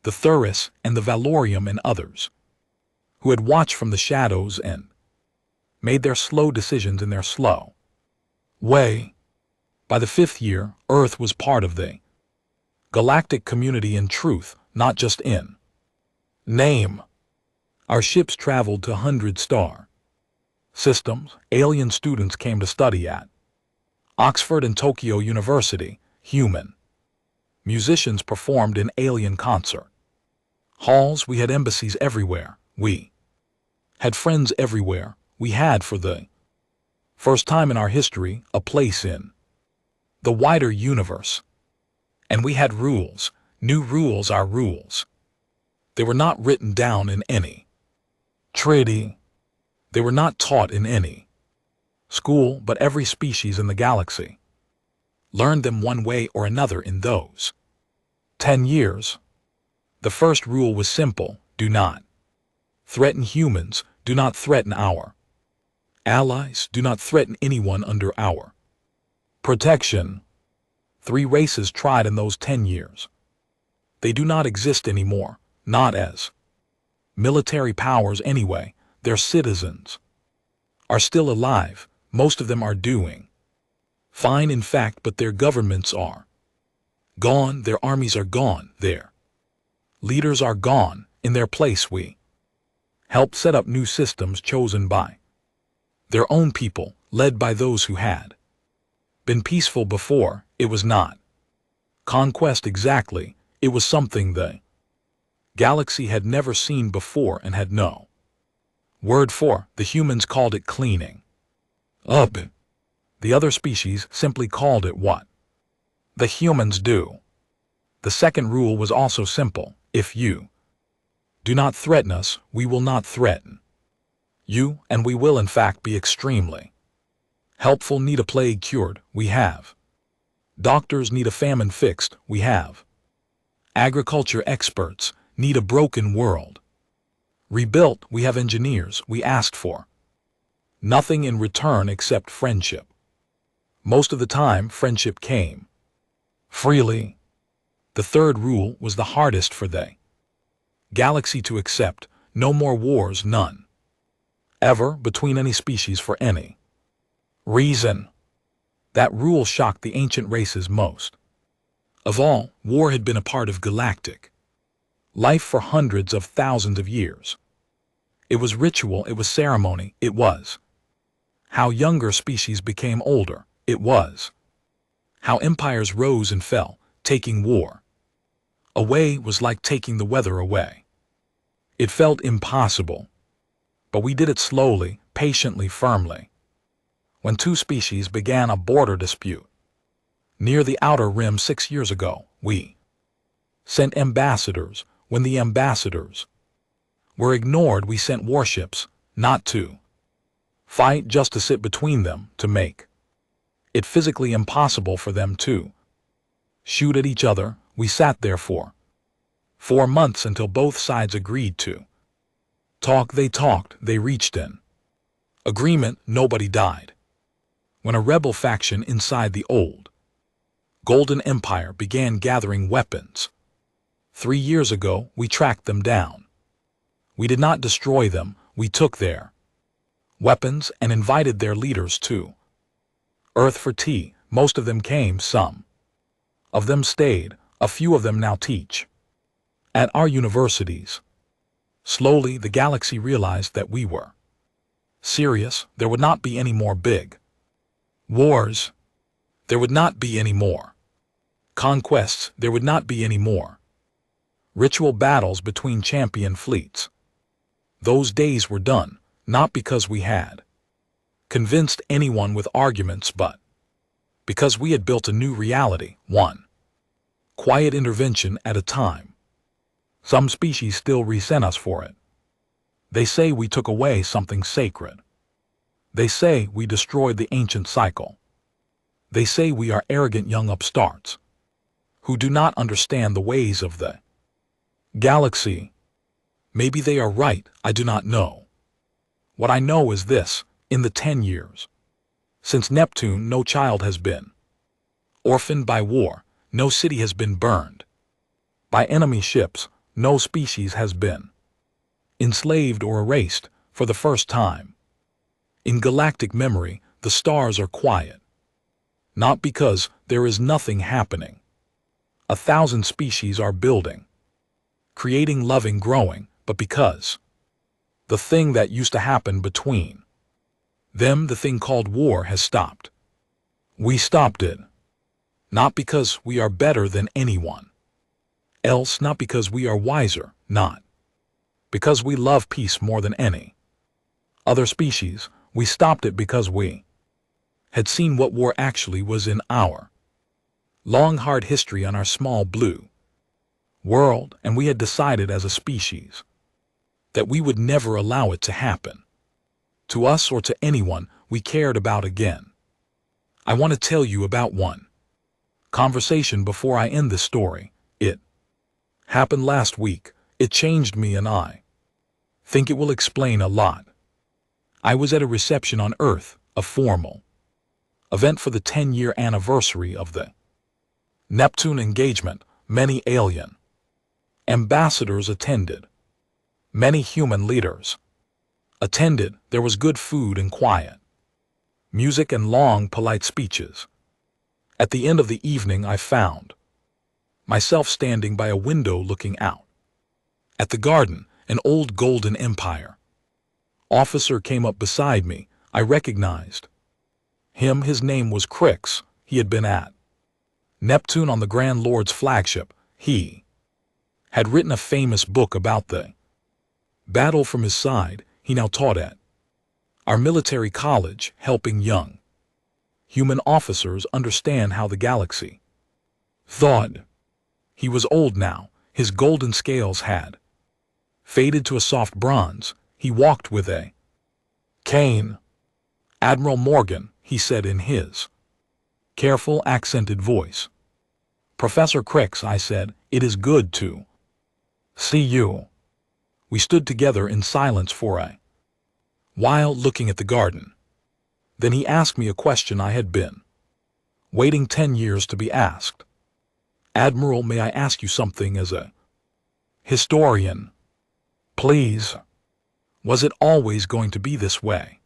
the Thuris and the Valorium and others, who had watched from the shadows and made their slow decisions in their slow way. By the 5th year, Earth was part of the galactic community in truth, not just in name. Our ships traveled to 100-star systems. Alien students came to study at Oxford and Tokyo University. Human musicians performed in alien concert halls. We had embassies everywhere. We had friends everywhere. We had, for the first time in our history, a place in the wider universe. And we had rules, new rules, our rules. They were not written down in any treaty. They were not taught in any school, but every species in the galaxy learned them one way or another in those 10 years. The first rule was simple: do not threaten humans, do not threaten our allies, do not threaten anyone under our protection. 3 races tried in those 10 years. They do not exist anymore, not as military powers anyway. Their citizens are still alive. Most of them are doing fine, in fact, but their governments are gone, their armies are gone, their leaders are gone. In their place, we helped set up new systems chosen by their own people, led by those who had been peaceful before. It was not conquest exactly, it was something the galaxy had never seen before and had no word for. The humans called it cleaning up. The other species simply called it what the humans do. The second rule was also simple: if you do not threaten us, we will not threaten you, and we will in fact be extremely helpful. Need a plague cured? We have. Doctors need a famine fixed? We have. Agriculture experts need a broken world rebuilt? We have. Engineers, we asked for nothing in return except friendship. Most of the time, friendship came freely. The third rule was the hardest for the galaxy to accept: no more wars, none ever, between any species for any reason. That rule shocked the ancient races most of all. War had been a part of galactic life for hundreds of thousands of years. It was ritual, it was ceremony, it was how younger species became older, it was how empires rose and fell. Taking war away was like taking the weather away. It felt impossible, but we did it slowly, patiently, firmly. When two species began a border dispute near the outer rim 6 years ago, we sent ambassadors. When the ambassadors were ignored, we sent warships, not to fight, just to sit between them, to make it physically impossible for them to shoot at each other. We sat there for 4 months until both sides agreed to talk. They talked, they reached an agreement, nobody died. When a rebel faction inside the old Golden Empire began gathering weapons 3 years ago, we tracked them down. We did not destroy them, we took their weapons and invited their leaders to Earth for tea. Most of them came, some of them stayed, a few of them now teach at our universities. Slowly, the galaxy realized that we were serious. There would not be any more big wars. There would not be any more conquests. There would not be any more ritual battles between champion fleets. Those days were done, not because we had convinced anyone with arguments, but because we had built a new reality, one quiet intervention at a time. Some species still resent us for it. They say we took away something sacred. They say we destroyed the ancient cycle. They say we are arrogant young upstarts who do not understand the ways of the galaxy. Maybe they are right, I do not know. What I know is this: in the 10 years since Neptune, no child has been orphaned by war, no city has been burned by enemy ships, no species has been enslaved or erased. For the first time in galactic memory, the stars are quiet. Not because there is nothing happening. 1,000 species are building, creating, loving, growing, but because the thing that used to happen between them, the thing called war, has stopped. We stopped it. Not because we are better than anyone else, not because we are wiser, not because we love peace more than any other species. We stopped it because we had seen what war actually was in our long, hard history on our small blue world, and we had decided as a species that we would never allow it to happen to us or to anyone we cared about again. I want to tell you about one conversation before I end this story. It happened last week. It changed me, and I think it will explain a lot. I was at a reception on Earth, a formal event for the 10-year anniversary of the Neptune engagement. Many alien ambassadors attended. Many human leaders attended. There was good food and quiet music and long, polite speeches. At the end of the evening, I found myself standing by a window looking out at the garden. An old Golden Empire officer came up beside me. I recognized him. His name was Crix. He had been at Neptune on the Grand Lord's flagship. He had written a famous book about the battle. From his side, he now taught at our military college, helping young human officers understand how the galaxy thought. He was old now. His golden scales had faded to a soft bronze. He walked with a cane. "Admiral Morgan," he said in his careful, accented voice. "Professor Crix," I said, "it is good to see you." We stood together in silence for a while, looking at the garden. Then he asked me a question I had been waiting 10 years to be asked. "Admiral, may I ask you something as a historian? Please. Was it always going to be this way?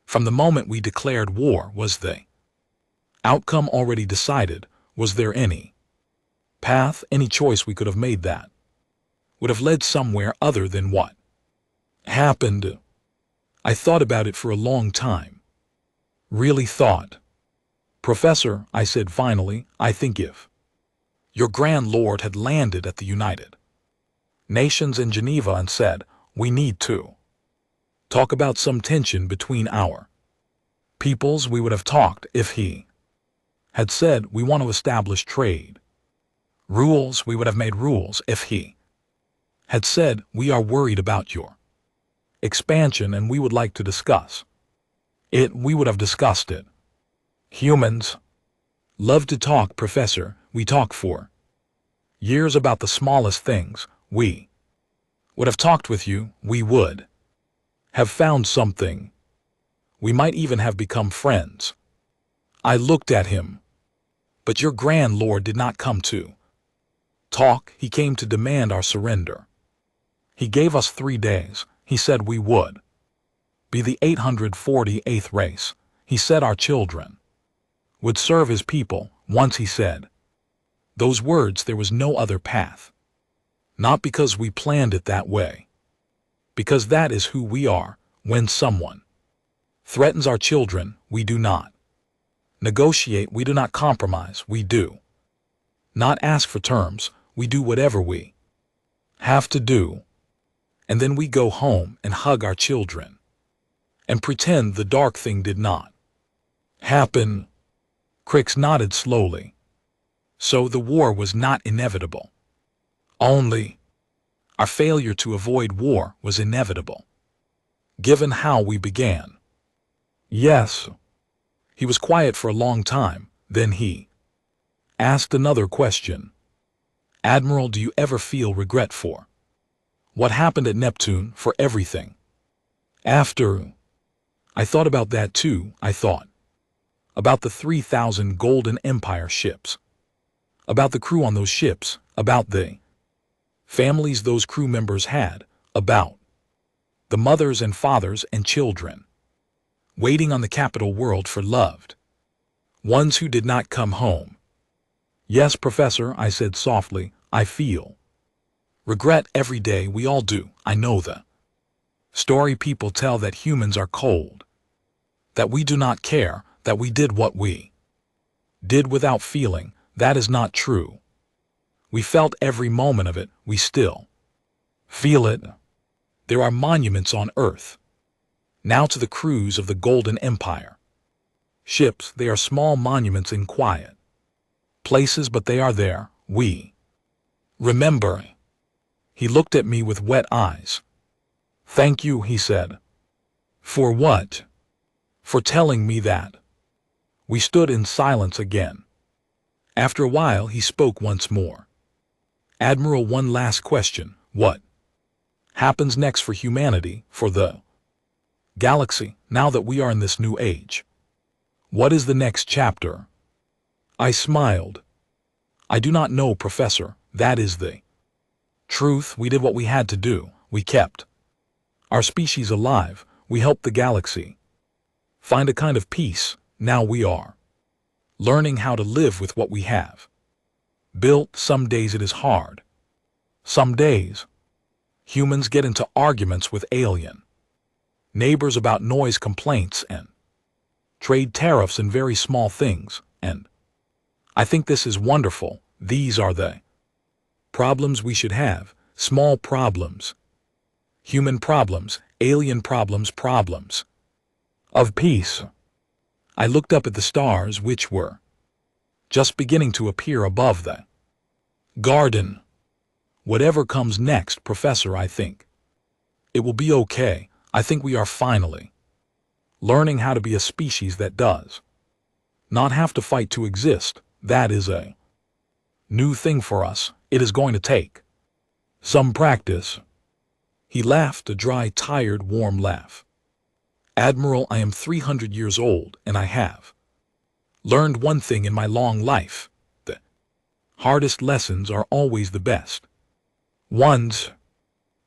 From the moment we declared war, was the outcome already decided? Was there any path, any choice we could have made that would have led somewhere other than what Happened. I thought about it for a long time. Really thought. Professor, I said finally, I think if your Grand Lord had landed at the United Nations in Geneva and said, we need to talk about some tension between our peoples, we would have talked. If he had said, we want to establish trade rules, we would have made rules. If he had said, we are worried about your expansion and we would like to discuss it, we would have discussed it. Humans love to talk, Professor. We talk for years about the smallest things. We would have talked with you. We would have found something. We might even have become friends. I looked at him. But your Grand Lord did not come to talk. He came to demand our surrender. He gave us 3 days. He said we would be the 848th race. He said our children would serve his people. Once he said those words, there was no other path. Not because we planned it that way. Because that is who we are. When someone threatens our children, we do not negotiate. We do not compromise. We do not ask for terms. We do whatever we have to do. And then we go home and hug our children and pretend the dark thing did not happen. Crix nodded slowly. So the war was not inevitable. Only our failure to avoid war was inevitable, given how we began. Yes. He was quiet for a long time. Then he asked another question. Admiral, do you ever feel regret for what happened at Neptune, for everything after? I thought about that too. I thought about the 3,000 Golden Empire ships, about the crew on those ships, about the families those crew members had, about the mothers and fathers and children waiting on the capital world for loved ones who did not come home. Yes, Professor, I said softly, I feel regret every day. We all do. I know the story people tell that humans are cold, that we do not care, that we did what we did without feeling. That is not true. We felt every moment of it. We still feel it. There are monuments on Earth now to the crews of the Golden Empire ships. They are small monuments in quiet places, but they are there. We remember. He looked at me with wet eyes. Thank you, he said. For what? For telling me that. We stood in silence again. After a while he spoke once more. Admiral, one last question. What happens next for humanity, for the galaxy, now that we are in this new age? What is the next chapter? I smiled. I do not know, Professor. That is the truth. We did what we had to do. We kept our species alive. We helped the galaxy find a kind of peace. Now we are learning how to live with what we have built. Some days it is hard. Some days humans get into arguments with alien neighbors about noise complaints and trade tariffs and very small things. And I think this is wonderful. These are the problems we should have. Small problems. Human problems, alien problems, problems of peace. I looked up at the stars, which were just beginning to appear above the garden. Whatever comes next, Professor, I think it will be okay. I think we are finally learning how to be a species that does not have to fight to exist. That is a new thing for us. It is going to take some practice. He laughed, a dry, tired, warm laugh. Admiral, I am 300 years old, and I have learned one thing in my long life. The hardest lessons are always the best ones.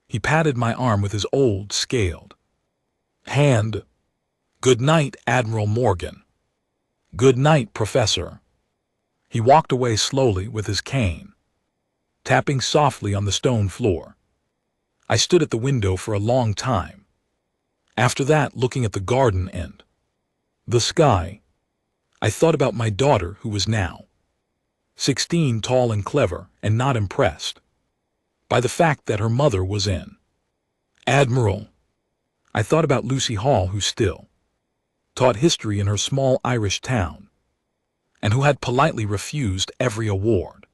He patted my arm with his old, scaled hand. Good night, Admiral Morgan. Good night, Professor. He walked away slowly with his cane, tapping softly on the stone floor. I stood at the window for a long time. After that, looking at the garden and the sky, I thought about my daughter who was now 16, tall and clever, and not impressed by the fact that her mother was an admiral. I thought about Lucy Hall, who still taught history in her small Irish town, and who had politely refused every award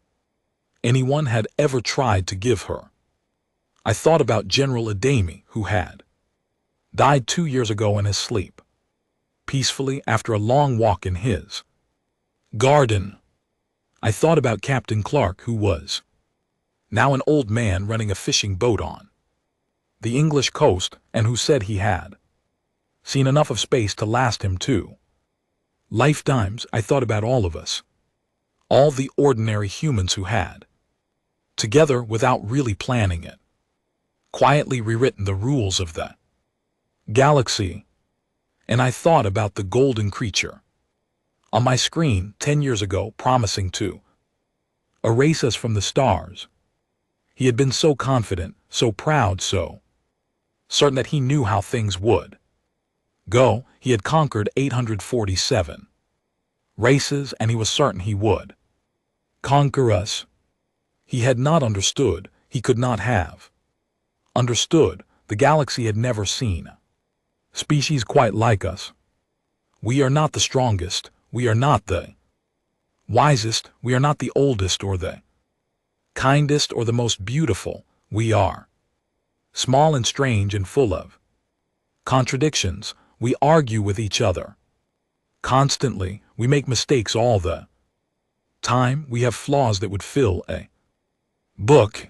anyone had ever tried to give her. I thought about General Adami, who had died 2 years ago in his sleep, peacefully after a long walk in his garden. I thought about Captain Clark, who was now an old man running a fishing boat on the English coast, and who said he had seen enough of space to last him 2 lifetimes. I thought about all of us, all the ordinary humans who had, together without really planning it, quietly rewritten the rules of the galaxy. And I thought about the golden creature on my screen 10 years ago, promising to erase us from the stars. He had been so confident, so proud, so certain that he knew how things would go. He had conquered 847 races, and he was certain he would conquer us. He had not understood, he could not have understood, the galaxy had never seen species quite like us. We are not the strongest, we are not the wisest, we are not the oldest or the kindest or the most beautiful. We are small and strange and full of contradictions. We argue with each other constantly. We make mistakes all the time. We have flaws that would fill a book,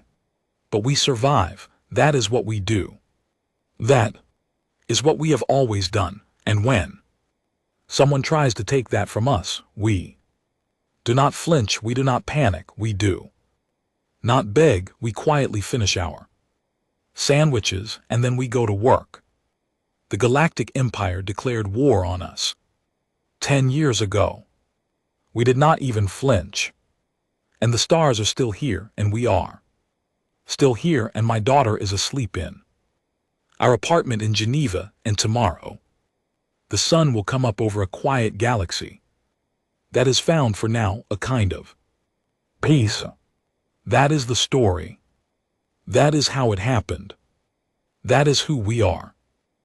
but we survive. That is what we do. That is what we have always done. And when someone tries to take that from us, we do not flinch, we do not panic, we do not beg, we quietly finish our sandwiches, and then we go to work. The Galactic Empire declared war on us 10 years ago. We did not even flinch. And the stars are still here, and we are still here, and my daughter is asleep in our apartment in Geneva, and tomorrow the sun will come up over a quiet galaxy that has found for now a kind of peace. That is the story. That is how it happened. That is who we are.